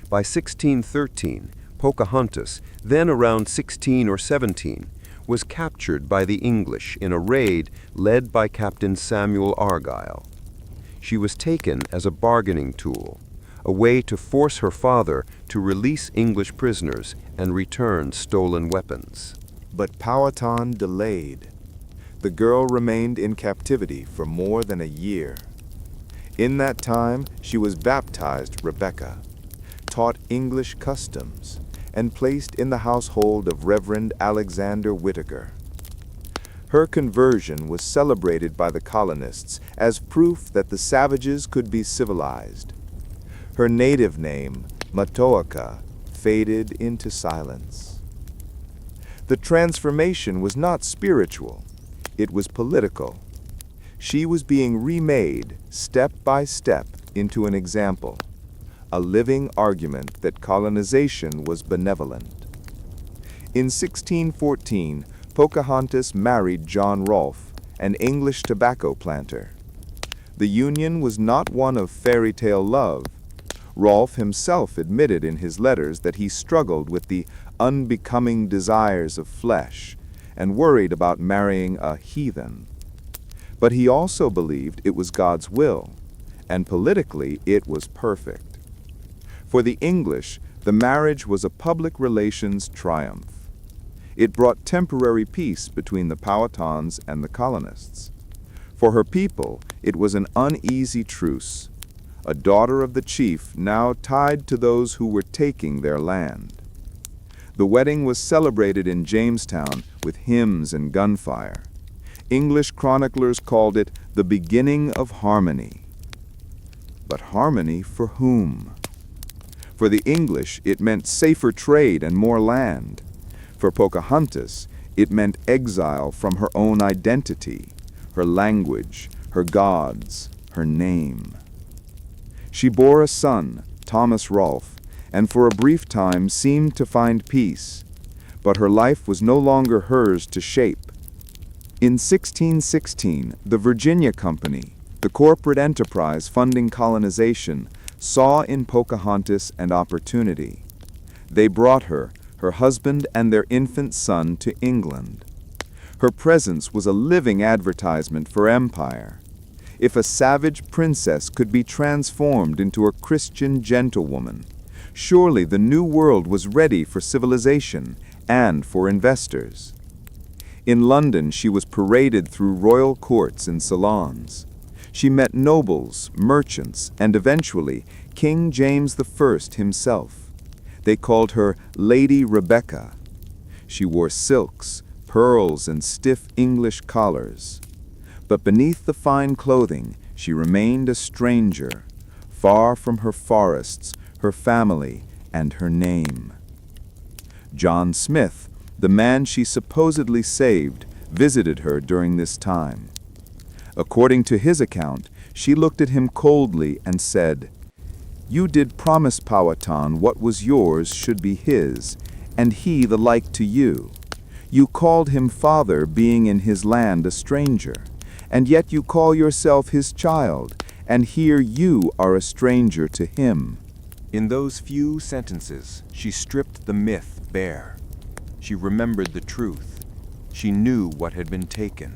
S4: By 1613, Pocahontas, then around 16 or 17, was captured by the English in a raid led by Captain Samuel Argyle. She was taken as a bargaining tool, a way to force her father to release English prisoners and return stolen weapons.
S3: But Powhatan delayed. The girl remained in captivity for more than a year. In that time, she was baptized Rebecca, taught English customs, and placed in the household of Reverend Alexander Whitaker. Her conversion was celebrated by the colonists as proof that the savages could be civilized. Her native name, Matoaka, faded into silence. The transformation was not spiritual, it was political. She was being remade, step by step, into an example, a living argument that colonization was benevolent. In 1614, Pocahontas married John Rolfe, an English tobacco planter. The union was not one of fairy tale love. Rolfe himself admitted in his letters that he struggled with the unbecoming desires of flesh and worried about marrying a heathen. But he also believed it was God's will, and politically it was perfect. For the English, the marriage was a public relations triumph. It brought temporary peace between the Powhatans and the colonists. For her people, it was an uneasy truce, a daughter of the chief now tied to those who were taking their land. The wedding was celebrated in Jamestown with hymns and gunfire. English chroniclers called it the beginning of harmony. But harmony for whom? For the English, it meant safer trade and more land. For Pocahontas, it meant exile from her own identity, her language, her gods, her name. She bore a son, Thomas Rolfe, and for a brief time seemed to find peace. But her life was no longer hers to shape. In 1616, the Virginia Company, the corporate enterprise funding colonization, saw in Pocahontas an opportunity. They brought her, her husband, and their infant son to England. Her presence was a living advertisement for empire. If a savage princess could be transformed into a Christian gentlewoman, surely the new world was ready for civilization and for investors. In London, she was paraded through royal courts and salons.
S2: She met nobles, merchants, and eventually King James I himself. They called her Lady Rebecca. She wore silks, pearls, and stiff English collars. But beneath the fine clothing, she remained a stranger, far from her forests, her family, and her name. John Smith, the man she supposedly saved, visited her during this time. According to his account, she looked at him coldly and said, "You did promise Powhatan what was yours should be his, and he the like to you. You called him father, being in his land a stranger, and yet you call yourself his child, and here you are a stranger to him."
S1: In those few sentences, she stripped the myth bare. She remembered the truth. She knew what had been taken.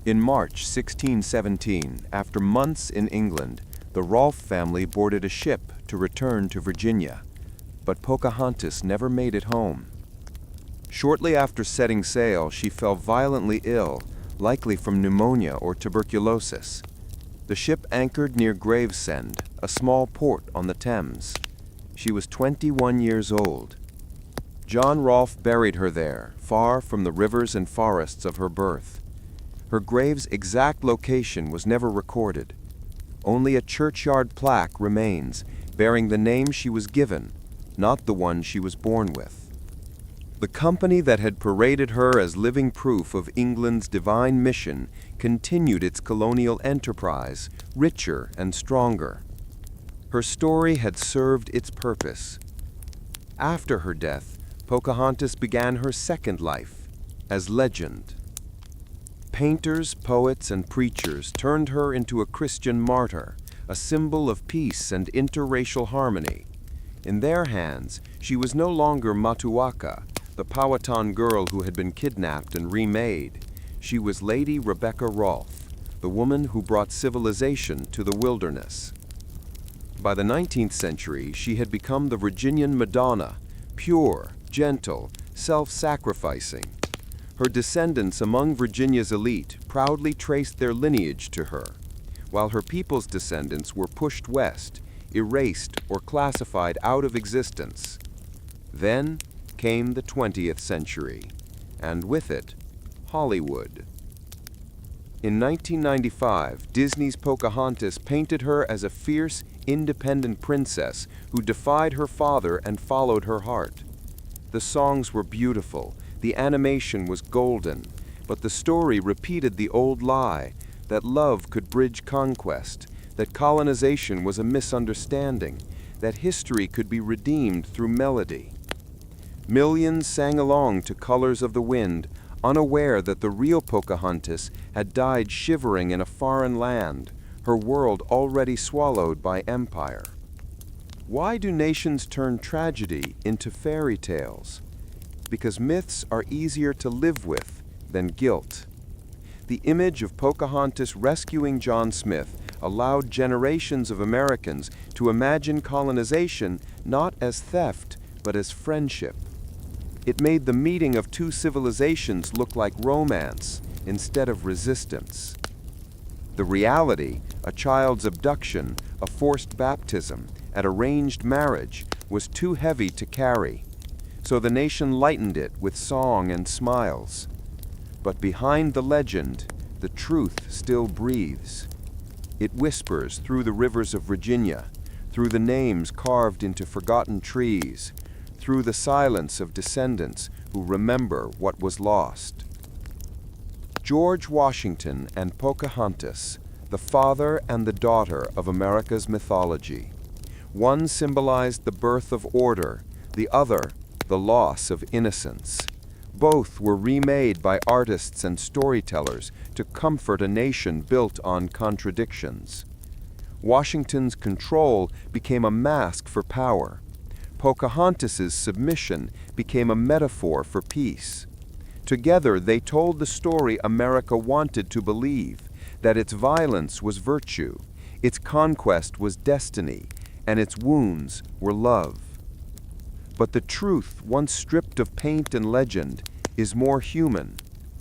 S1: In March 1617, after months in England, the Rolfe family boarded a ship to return to Virginia, but Pocahontas never made it home. Shortly after setting sail, she fell violently ill, likely from pneumonia or tuberculosis. The ship anchored near Gravesend, a small port on the Thames. She was 21 years old. John Rolfe buried her there, far from the rivers and forests of her birth. Her grave's exact location was never recorded. Only a churchyard plaque remains, bearing the name she was given, not the one she was born with. The company that had paraded her as living proof of England's divine mission continued its colonial enterprise, richer and stronger. Her story had served its purpose. After her death, Pocahontas began her second life, as legend. Painters, poets, and preachers turned her into a Christian martyr, a symbol of peace and interracial harmony. In their hands, she was no longer Matuaka, the Powhatan girl who had been kidnapped and remade. She was Lady Rebecca Rolfe, the woman who brought civilization to the wilderness. By the 19th century, she had become the Virginian Madonna, pure, gentle, self-sacrificing. Her descendants among Virginia's elite proudly traced their lineage to her, while her people's descendants were pushed west, erased or classified out of existence. Then came the 20th century, and with it, Hollywood. In 1995, Disney's Pocahontas painted her as a fierce, independent princess who defied her father and followed her heart. The songs were beautiful, the animation was golden, but the story repeated the old lie that love could bridge conquest, that colonization was a misunderstanding, that history could be redeemed through melody. Millions sang along to Colors of the Wind, unaware that the real Pocahontas had died shivering in a foreign land, her world already swallowed by empire. Why do nations turn tragedy into fairy tales? Because myths are easier to live with than guilt. The image of Pocahontas rescuing John Smith allowed generations of Americans to imagine colonization not as theft, but as friendship. It made the meeting of two civilizations look like romance instead of resistance. The reality, a child's abduction, a forced baptism, an arranged marriage, was too heavy to carry. So the nation lightened it with song and smiles. But behind the legend, the truth still breathes. It whispers through the rivers of Virginia, through the names carved into forgotten trees, through the silence of descendants who remember what was lost. George Washington and Pocahontas, the father and the daughter of America's mythology. One symbolized the birth of order, the other, the loss of innocence. Both were remade by artists and storytellers to comfort a nation built on contradictions. Washington's control became a mask for power. Pocahontas's submission became a metaphor for peace. Together, they told the story America wanted to believe, that its violence was virtue, its conquest was destiny, and its wounds were love. But the truth, once stripped of paint and legend, is more human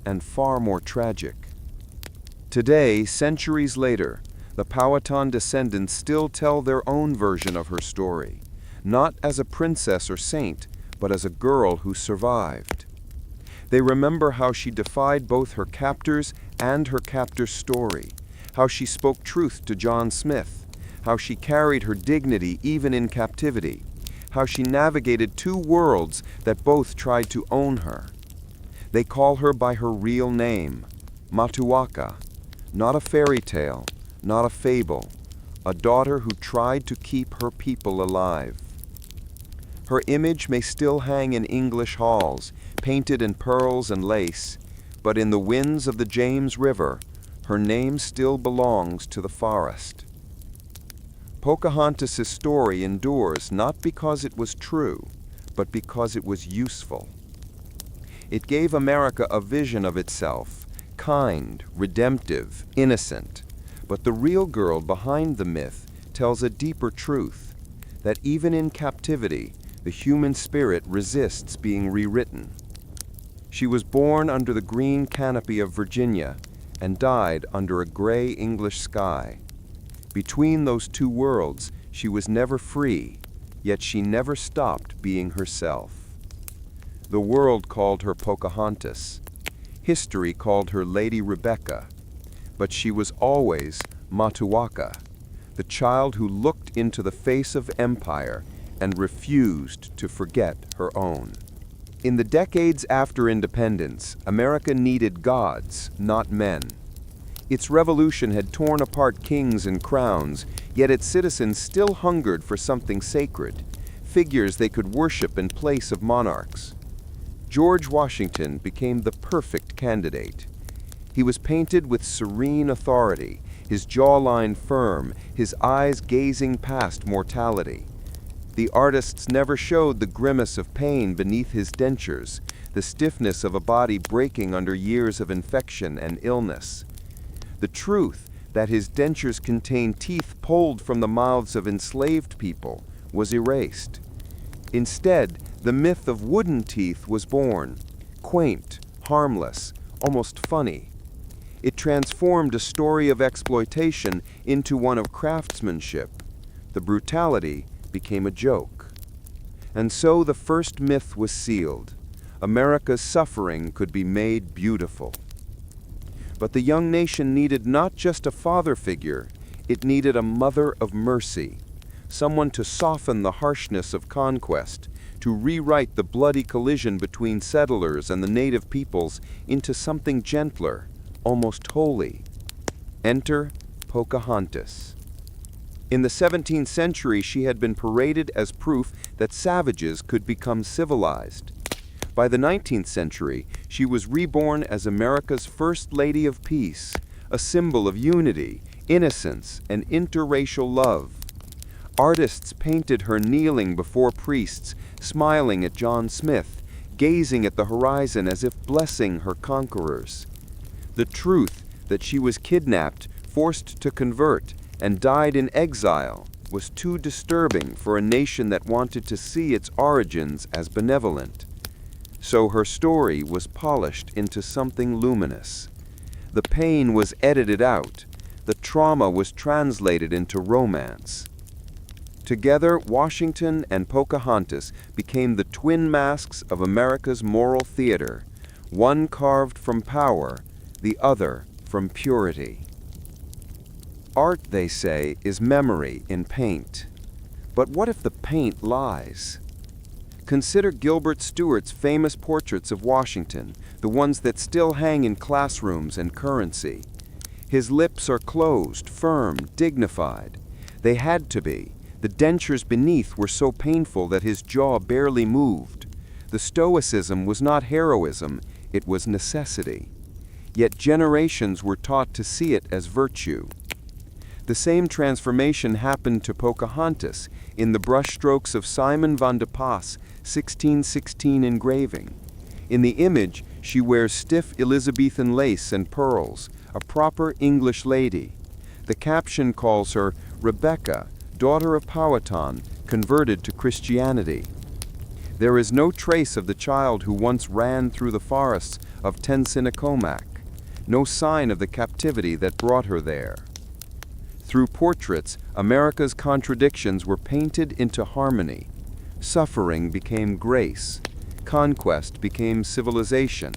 S1: and far more tragic.
S4: Today, centuries later, the Powhatan descendants still tell their own version of her story, not as a princess or saint, but as a girl who survived. They remember how she defied both her captors and her captor's story, how she spoke truth to John Smith, how she carried her dignity even in captivity, how she navigated two worlds that both tried to own her. They call her by her real name, Matuaka, not a fairy tale, not a fable, a daughter who tried to keep her people alive. Her image may still hang in English halls, painted in pearls and lace, but in the winds of the James River, her name still belongs to the forest. Pocahontas' story endures not because it was true, but because it was useful. It gave America a vision of itself, kind, redemptive, innocent. But the real girl behind the myth tells a deeper truth, that even in captivity, the human spirit resists being rewritten. She was born under the green canopy of Virginia and died under a gray English sky. Between those two worlds, she was never free, yet she never stopped being herself. The world called her Pocahontas. History called her Lady Rebecca. But she was always Matuaka, the child who looked into the face of empire and refused to forget her own. In the decades after independence, America needed gods, not men. Its revolution had torn apart kings and crowns, yet its citizens still hungered for something sacred, figures they could worship in place of monarchs. George Washington became the perfect candidate. He was painted with serene authority, his jawline firm, his eyes gazing past mortality. The artists never showed the grimace of pain beneath his dentures, the stiffness of a body breaking under years of infection and illness. The truth that his dentures contained teeth pulled from the mouths of enslaved people was erased. Instead, the myth of wooden teeth was born, quaint, harmless, almost funny. It transformed a story of exploitation into one of craftsmanship. The brutality became a joke. And so the first myth was sealed. America's suffering could be made beautiful. But the young nation needed not just a father figure, it needed a mother of mercy, someone to soften the harshness of conquest, to rewrite the bloody collision between settlers and the native peoples into something gentler, almost holy. Enter Pocahontas. In the 17th century, she had been paraded as proof that savages could become civilized. By the 19th century, she was reborn as America's First Lady of Peace, a symbol of unity, innocence, and interracial love. Artists painted her kneeling before priests, smiling at John Smith, gazing at the horizon as if blessing her conquerors. The truth that she was kidnapped, forced to convert, and died in exile was too disturbing for a nation that wanted to see its origins as benevolent. So her story was polished into something luminous. The pain was edited out. The trauma was translated into romance. Together, Washington and Pocahontas became the twin masks of America's moral theater, one carved from power, the other from purity. Art, they say, is memory in paint. But what if the paint lies? Consider Gilbert Stuart's famous portraits of Washington, the ones that still hang in classrooms and currency. His lips are closed, firm, dignified. They had to be. The dentures beneath were so painful that his jaw barely moved. The stoicism was not heroism, it was necessity. Yet generations were taught to see it as virtue. The same transformation happened to Pocahontas in the brushstrokes of Simon van de Pas' 1616 engraving. In the image, she wears stiff Elizabethan lace and pearls, a proper English lady. The caption calls her Rebecca, daughter of Powhatan, converted to Christianity. There is no trace of the child who once ran through the forests of Tensinocomac. no sign of the captivity that brought her there. Through portraits, America's contradictions were painted into harmony. Suffering became grace, conquest became civilization,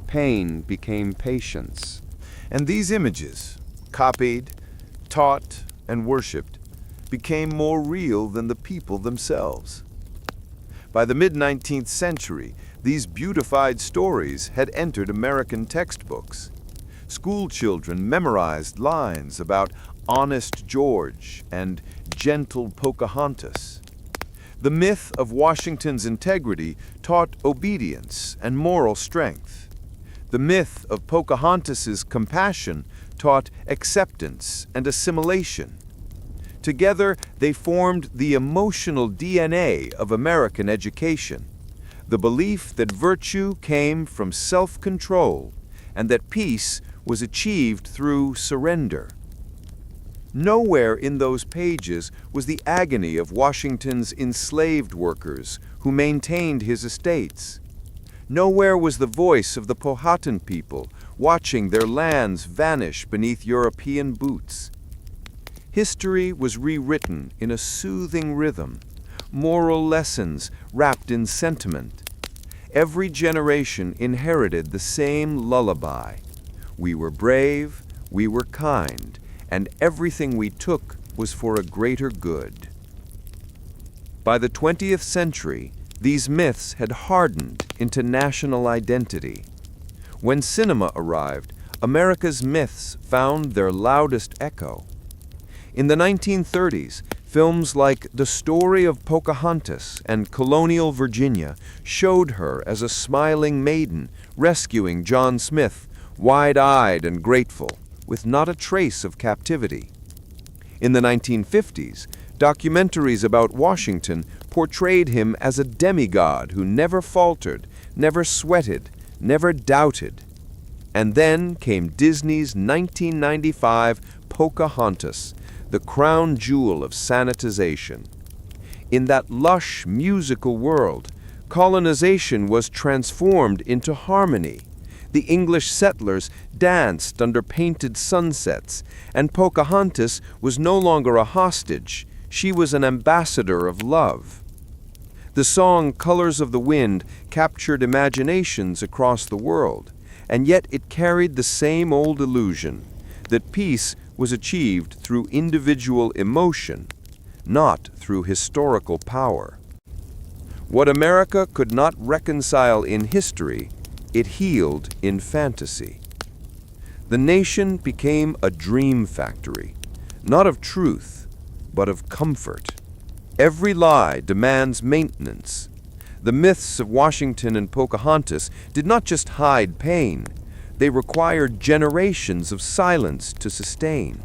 S4: pain became patience.
S3: And these images, copied, taught, and worshipped, became more real than the people themselves. By the mid-19th century, these beautified stories had entered American textbooks. School children memorized lines about honest George and gentle Pocahontas. The myth of Washington's integrity taught obedience and moral strength. The myth of Pocahontas's compassion taught acceptance and assimilation. Together, they formed the emotional DNA of American education, the belief that virtue came from self-control and that peace was achieved through surrender. Nowhere in those pages was the agony of Washington's enslaved workers who maintained his estates. Nowhere was the voice of the Powhatan people watching their lands vanish beneath European boots. History was rewritten in a soothing rhythm, moral lessons wrapped in sentiment. Every generation inherited the same lullaby. We were brave, we were kind, and everything we took was for a greater good. By the 20th century, these myths had hardened into national identity. When cinema arrived, America's myths found their loudest echo. In the 1930s, films like The Story of Pocahontas and Colonial Virginia showed her as a smiling maiden rescuing John Smith, wide-eyed and grateful, with not a trace of captivity. In the 1950s, documentaries about Washington portrayed him as a demigod who never faltered, never sweated, never doubted. And then came Disney's 1995 Pocahontas, the crown jewel of sanitization. In that lush musical world, colonization was transformed into harmony. The English settlers danced under painted sunsets, and Pocahontas was no longer a hostage. She was an ambassador of love. The song Colors of the Wind captured imaginations across the world, and yet it carried the same old illusion that peace was achieved through individual emotion, not through historical power. What America could not reconcile in history, it healed in fantasy. The nation became a dream factory, not of truth, but of comfort. Every lie demands maintenance. The myths of Washington and Pocahontas did not just hide pain, they required generations of silence to sustain.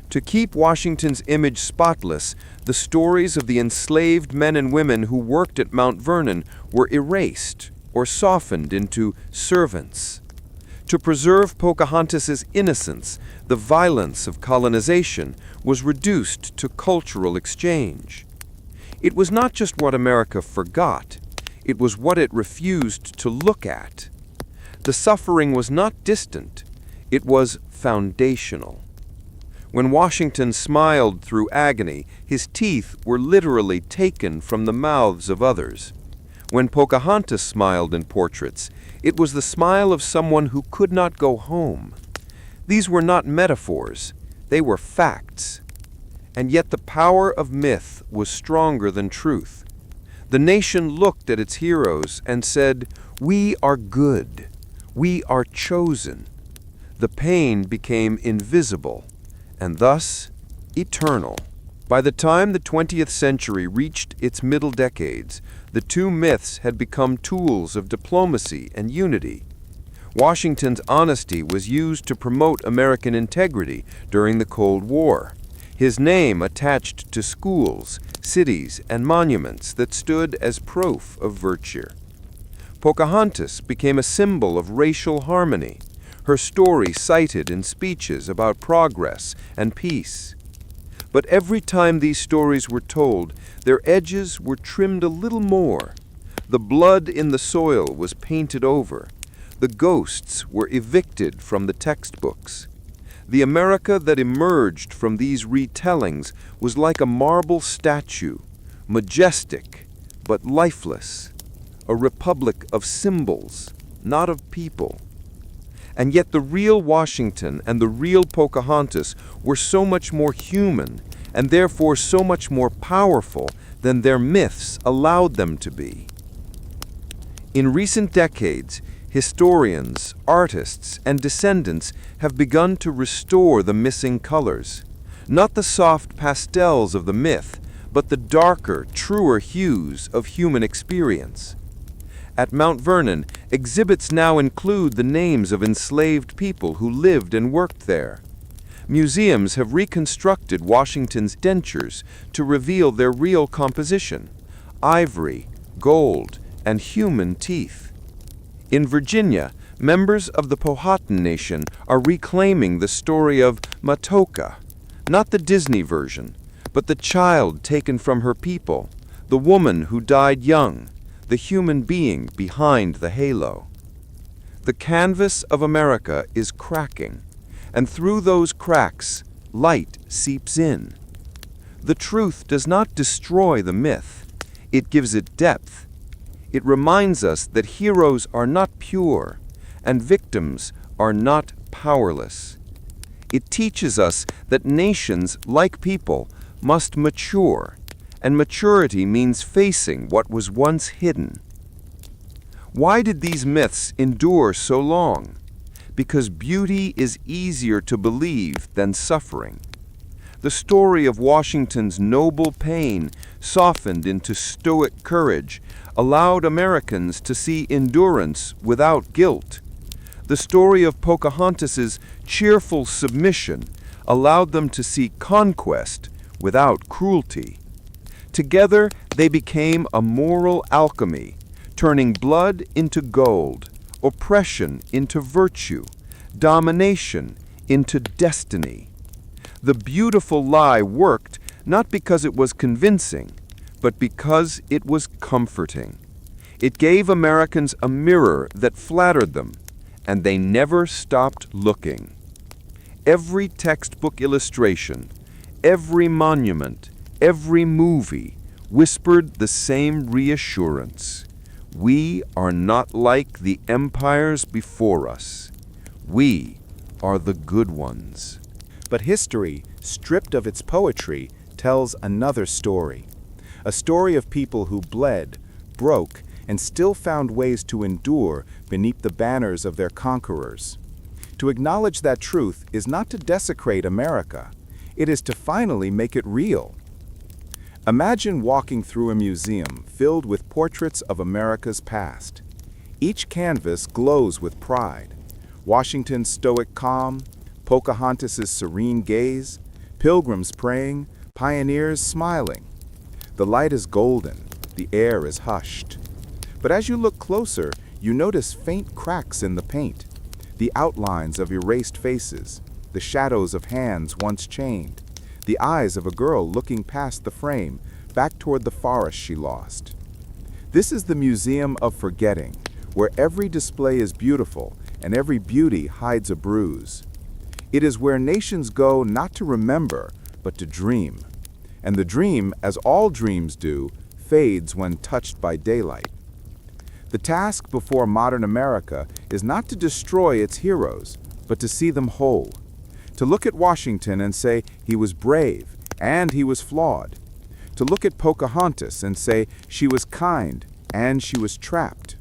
S3: To keep Washington's image spotless, the stories of the enslaved men and women who worked at Mount Vernon were erased or softened into servants. To preserve Pocahontas's innocence, the violence of colonization was reduced to cultural exchange. It was not just what America forgot, it was what it refused to look at. The suffering was not distant, it was foundational. When Washington smiled through agony, his teeth were literally taken from the mouths of others. When Pocahontas smiled in portraits, it was the smile of someone who could not go home. These were not metaphors, they were facts. And yet the power of myth was stronger than truth. The nation looked at its heroes and said, "We are good. We are chosen." The pain became invisible, and thus eternal. By the time the 20th century reached its middle decades, the two myths had become tools of diplomacy and unity. Washington's honesty was used to promote American integrity during the Cold War. His name attached to schools, cities, and monuments that stood as proof of virtue. Pocahontas became a symbol of racial harmony, her story cited in speeches about progress and peace. But every time these stories were told, their edges were trimmed a little more. The blood in the soil was painted over.
S4: The ghosts were evicted from the textbooks. The America that emerged from these retellings was like a marble statue, majestic but lifeless, a republic of symbols, not of people. And yet the real Washington and the real Pocahontas were so much more human and therefore so much more powerful than their myths allowed them to be. In recent decades, historians, artists, and descendants have begun to restore the missing colors, not the soft pastels of the myth, but the darker, truer hues of human experience. At Mount Vernon, exhibits now include the names of enslaved people who lived and worked there. Museums have reconstructed Washington's dentures to reveal their real composition: ivory, gold, and human teeth. In Virginia, members of the Powhatan Nation are reclaiming the story of Matoka, not the Disney version, but the child taken from her people, the woman who died young, the human being behind the halo. The canvas of America is cracking, and through those cracks, light seeps in. The truth does not destroy the myth, it gives it depth. It reminds us that heroes are not pure, and victims are not powerless. It teaches us that nations, like people, must mature, and maturity means facing what was once hidden. Why did these myths endure so long? Because beauty is easier to believe than suffering. The story of Washington's noble pain, softened into stoic courage, allowed Americans to see endurance without guilt. The story of Pocahontas's cheerful submission allowed them to see conquest without cruelty. Together, they became a moral alchemy, turning blood into gold, oppression into virtue, domination into destiny. The beautiful lie worked not because it was convincing, but because it was comforting. It gave Americans a mirror that flattered them, and they never stopped looking. Every textbook illustration, every monument, every movie whispered the same reassurance. We are not like the empires before us. We are the good ones.
S2: But history, stripped of its poetry, tells another story. A story of people who bled, broke, and still found ways to endure beneath the banners of their conquerors. To acknowledge that truth is not to desecrate America. It is to finally make it real. Imagine walking through a museum filled with portraits of America's past. Each canvas glows with pride. Washington's stoic calm, Pocahontas' serene gaze, pilgrims praying, pioneers smiling. The light is golden, the air is hushed. But as you look closer, you notice faint cracks in the paint, the outlines of erased faces, the shadows of hands once chained, the eyes of a girl looking past the frame, back toward the forest she lost. This is the Museum of Forgetting, where every display is beautiful and every beauty hides a bruise. It is where nations go not to remember, but to dream. And the dream, as all dreams do, fades when touched by daylight. The task before modern America is not to destroy its heroes, but to see them whole. To look at Washington and say he was brave and he was flawed. To look at Pocahontas and say she was kind and she was trapped.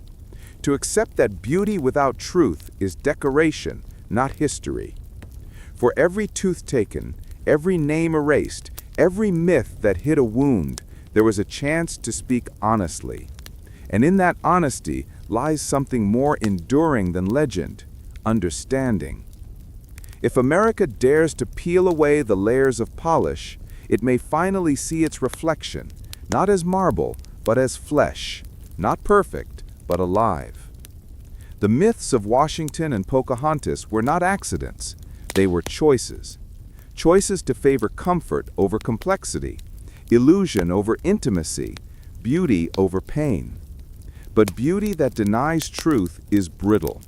S2: To accept that beauty without truth is decoration, not history. For every tooth taken, every name erased, every myth that hid a wound, there was a chance to speak honestly. And in that honesty lies something more enduring than legend, understanding. If America dares to peel away the layers of polish, it may finally see its reflection, not as marble, but as flesh, not perfect, but alive. The myths of Washington and Pocahontas were not accidents, they were choices. Choices to favor comfort over complexity, illusion over intimacy, beauty over pain. But beauty that denies truth is brittle.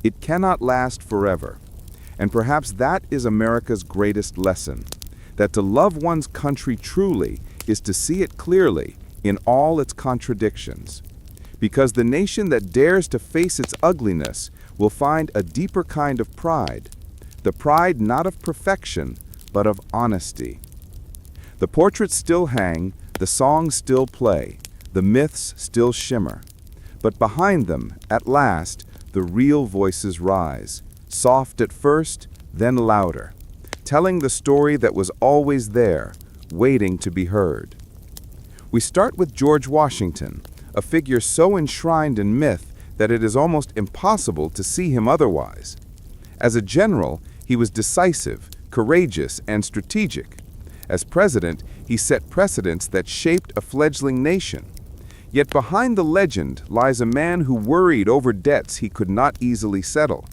S1: It cannot last forever. And perhaps that is America's greatest lesson, that to love one's country truly is to see it clearly in all its contradictions. Because the nation that dares to face its ugliness will find a deeper kind of pride, the pride not of perfection, but of honesty. The portraits still hang, the songs still play, the myths still shimmer. But behind them, at last, the real voices rise, soft at first, then louder, telling the story that was always there, waiting to be heard. We start with George Washington, a figure so enshrined in myth that it is almost impossible to see him otherwise. As a general, he was decisive, courageous, and strategic. As president, he set precedents that shaped a fledgling nation. Yet behind the legend lies a man who worried over debts he could not easily settle,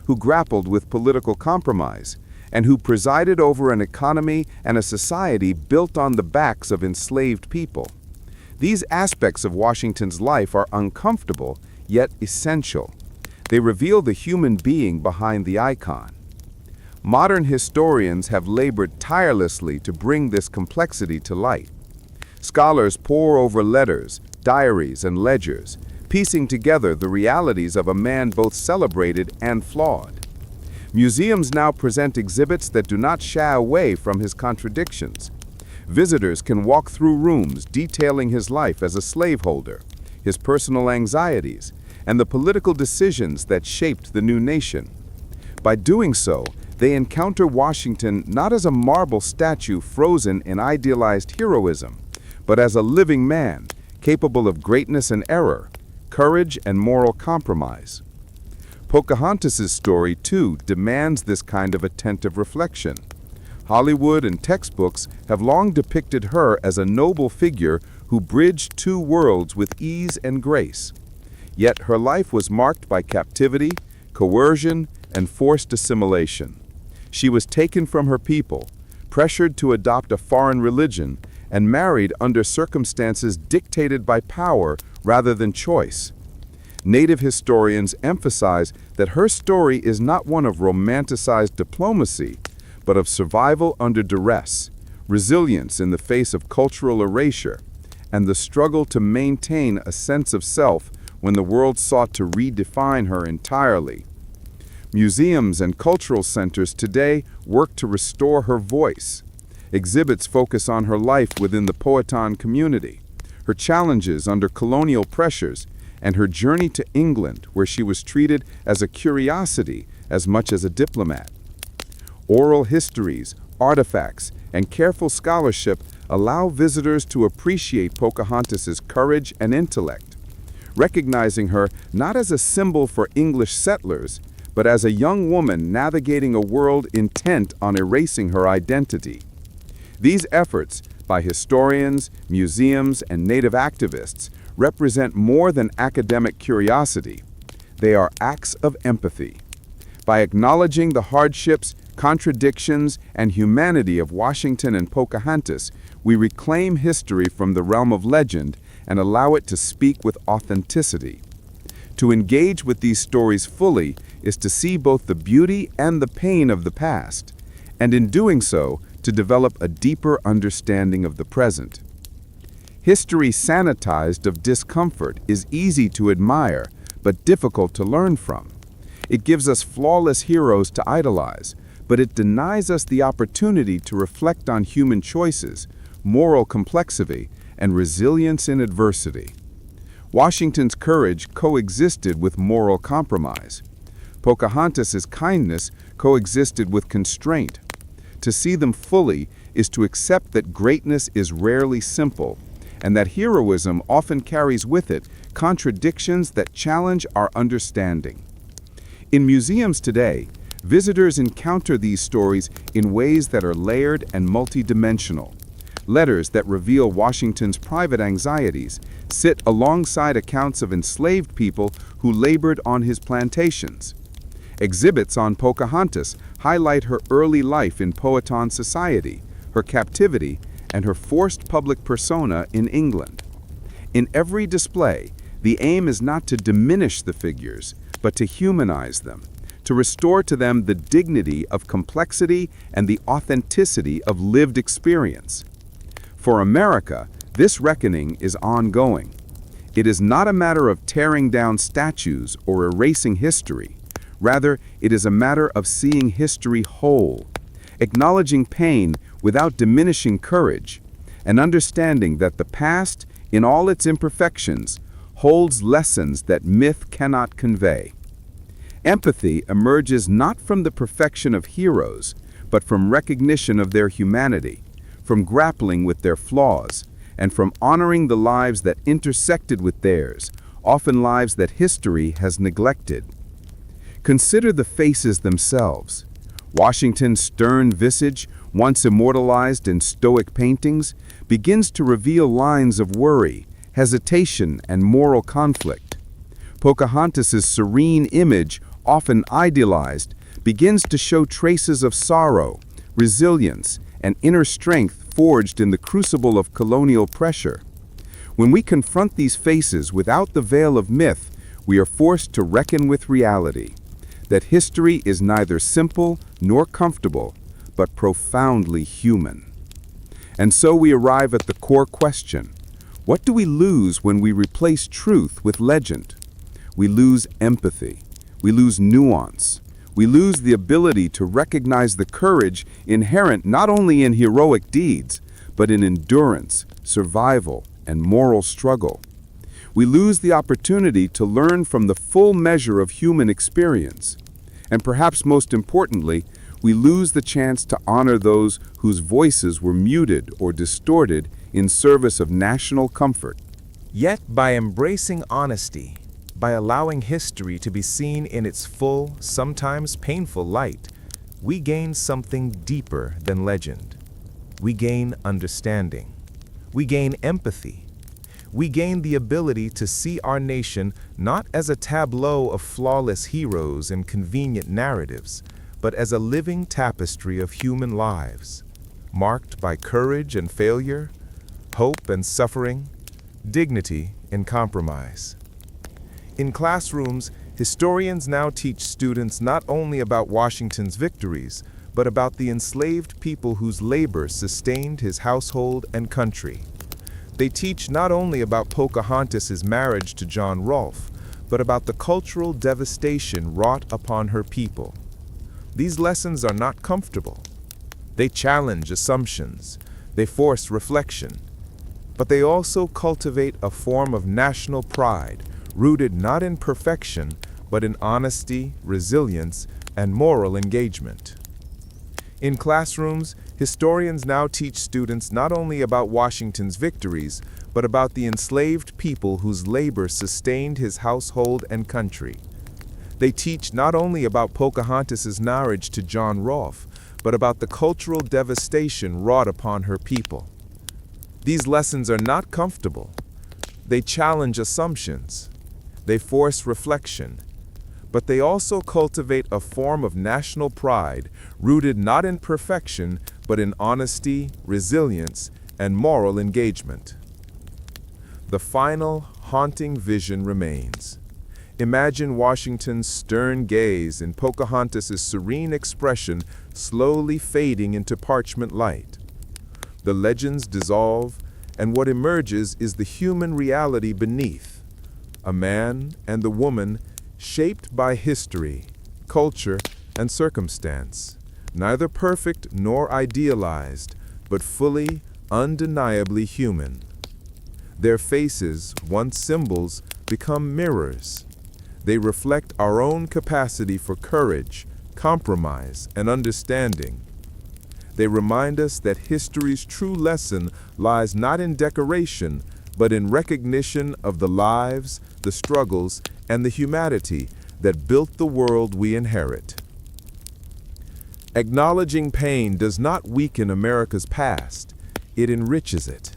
S1: who grappled with political compromise, and who presided over an economy and a society built on the backs of enslaved people. These aspects of Washington's life are uncomfortable, yet essential. They reveal the human being behind the icon. Modern historians have labored tirelessly to bring this complexity to light. Scholars pore over letters, diaries, and ledgers, piecing together the realities of a man both celebrated and flawed. Museums now present exhibits that do not shy away from his contradictions. Visitors can walk through rooms detailing his life as a slaveholder, his personal anxieties, and the political decisions that shaped the new nation. By doing so, they encounter Washington not as a marble statue frozen in idealized heroism, but as a living man, capable of greatness and error, courage and moral compromise. Pocahontas' story, too, demands this kind of attentive reflection. Hollywood and textbooks have long depicted her as a noble figure who bridged two worlds with ease and grace. Yet her life was marked by captivity, coercion, and forced assimilation. She was taken from her people, pressured to adopt a foreign religion, and married under circumstances dictated by power rather than choice. Native historians emphasize that her story is not one of romanticized diplomacy, but of survival under duress, resilience in the face of cultural erasure, and the struggle to maintain a sense of self when the world sought to redefine her entirely. Museums and cultural centers today work to restore her voice. Exhibits focus on her life within the Powhatan community, her challenges under colonial pressures, and her journey to England, where she was treated as a curiosity as much as a diplomat. Oral histories, artifacts, and careful scholarship allow visitors to appreciate Pocahontas' courage and intellect, recognizing her not as a symbol for English settlers, but as a young woman navigating a world intent on erasing her identity. These efforts, by historians, museums, and Native activists, represent more than academic curiosity. They are acts of empathy. By acknowledging the hardships, contradictions, and humanity of Washington and Pocahontas, we reclaim history from the realm of legend and allow it to speak with authenticity. To engage with these stories fully is to see both the beauty and the pain of the past, and in doing so, to develop a deeper understanding of the present. History sanitized of discomfort is easy to admire, but difficult to learn from. It gives us flawless heroes to idolize, but it denies us the opportunity to reflect on human choices, moral complexity, and resilience in adversity. Washington's courage coexisted with moral compromise. Pocahontas' kindness coexisted with constraint. To see them fully is to accept that greatness is rarely simple, and that heroism often carries with it contradictions that challenge our understanding. In museums today, visitors encounter these stories in ways that are layered and multidimensional. Letters that reveal Washington's private anxieties sit alongside accounts of enslaved people who labored on his plantations. Exhibits on Pocahontas highlight her early life in Powhatan society, her captivity, and her forced public persona in England. In every display, the aim is not to diminish the figures,
S4: but to humanize them, to restore to them the dignity of complexity and the authenticity of lived experience. For America, this reckoning is ongoing. It is not a matter of tearing down statues or erasing history. Rather, it is a matter of seeing history whole, acknowledging pain without diminishing courage, and understanding that the past, in all its imperfections, holds lessons that myth cannot convey. Empathy emerges not from the perfection of heroes, but from recognition of their humanity, from grappling with their flaws, and from honoring the lives that intersected with theirs, often lives that history has neglected. Consider the faces themselves. Washington's stern visage, once immortalized in stoic paintings, begins to reveal lines of worry, hesitation, and moral conflict. Pocahontas' serene image, often idealized, begins to show traces of sorrow, resilience, and inner strength forged in the crucible of colonial pressure. When we confront these faces without the veil of myth, we are forced to reckon with reality, that history is neither simple nor comfortable, but profoundly human. And so we arrive at the core question: what do we lose when we replace truth with legend? We lose empathy. We lose nuance. We lose the ability to recognize the courage inherent not only in heroic deeds, but in endurance, survival, and moral struggle. We lose the opportunity to learn from the full measure of human experience. And perhaps most importantly, we lose the chance to honor those whose voices were muted or distorted in service of national comfort.
S5: Yet, by embracing honesty, by allowing history to be seen in its full, sometimes painful light, we gain something deeper than legend. We gain understanding. We gain empathy. We gain the ability to see our nation not as a tableau of flawless heroes and convenient narratives, but as a living tapestry of human lives, marked by courage and failure, hope and suffering, dignity and compromise. In classrooms, historians now teach students not only about Washington's victories, but about the enslaved people whose labor sustained his household and country. They teach not only about Pocahontas' marriage to John Rolfe, but about the cultural devastation wrought upon her people. These lessons are not comfortable. They challenge assumptions. They force reflection. But they also cultivate a form of national pride, rooted not in perfection, but in honesty, resilience, and moral engagement. In classrooms, historians now teach students not only about Washington's victories, but about the enslaved people whose labor sustained his household and country. They teach not only about Pocahontas' marriage to John Rolfe, but about the cultural devastation wrought upon her people. These lessons are not comfortable. They challenge assumptions. They force reflection. But they also cultivate a form of national pride rooted not in perfection, but in honesty, resilience, and moral engagement. The final, haunting vision remains. Imagine Washington's stern gaze and Pocahontas' serene expression slowly fading into parchment light. The legends dissolve, and what emerges is the human reality beneath. A man and the woman shaped by history, culture, and circumstance, neither perfect nor idealized, but fully, undeniably human. Their faces, once symbols, become mirrors. They reflect our own capacity for courage, compromise, and understanding. They remind us that history's true lesson lies not in decoration, but in recognition of the lives, the struggles, and the humanity that built the world we inherit. Acknowledging pain does not weaken America's past, it enriches it.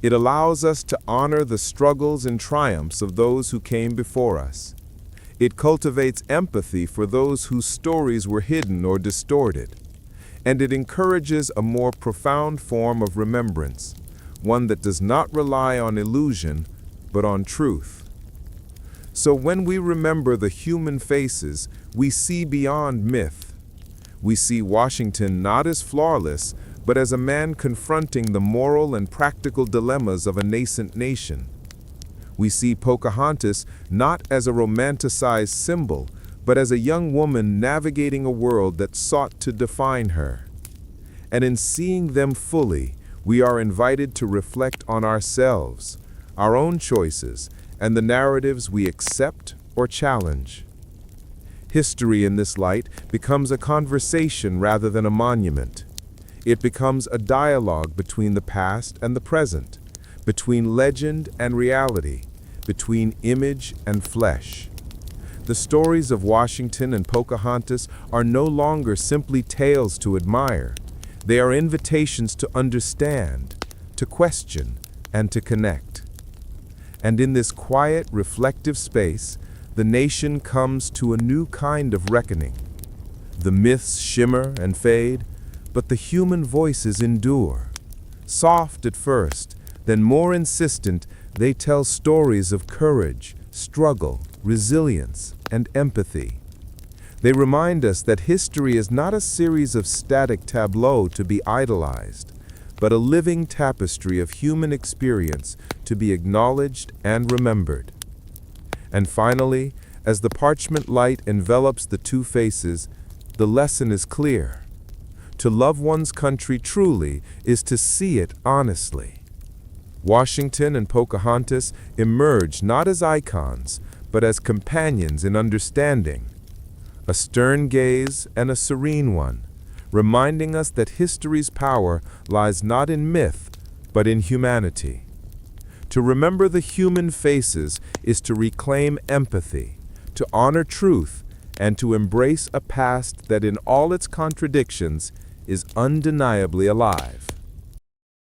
S5: It allows us to honor the struggles and triumphs of those who came before us. It cultivates empathy for those whose stories were hidden or distorted. And it encourages a more profound form of remembrance, one that does not rely on illusion, but on truth. So when we remember the human faces, we see beyond myth. We see Washington not as flawless, but as a man confronting the moral and practical dilemmas of a nascent nation. We see Pocahontas not as a romanticized symbol, but as a young woman navigating a world that sought to define her. And in seeing them fully, we are invited to reflect on ourselves, our own choices, and the narratives we accept or challenge. History in this light becomes a conversation rather than a monument. It becomes a dialogue between the past and the present, between legend and reality, between image and flesh. The stories of Washington and Pocahontas are no longer simply tales to admire. They are invitations to understand, to question, and to connect. And in this quiet, reflective space, the nation comes to a new kind of reckoning. The myths shimmer and fade, but the human voices endure. Soft at first, then more insistent, they tell stories of courage, struggle, resilience, and empathy. They remind us that history is not a series of static tableaux to be idolized, but a living tapestry of human experience to be acknowledged and remembered. And finally, as the parchment light envelops the two faces, the lesson is clear. To love one's country truly is to see it honestly. Washington and Pocahontas emerge not as icons, but as companions in understanding. A stern gaze and a serene one, reminding us that history's power lies not in myth, but in humanity. To remember the human faces is to reclaim empathy, to honor truth, and to embrace a past that in all its contradictions is undeniably alive.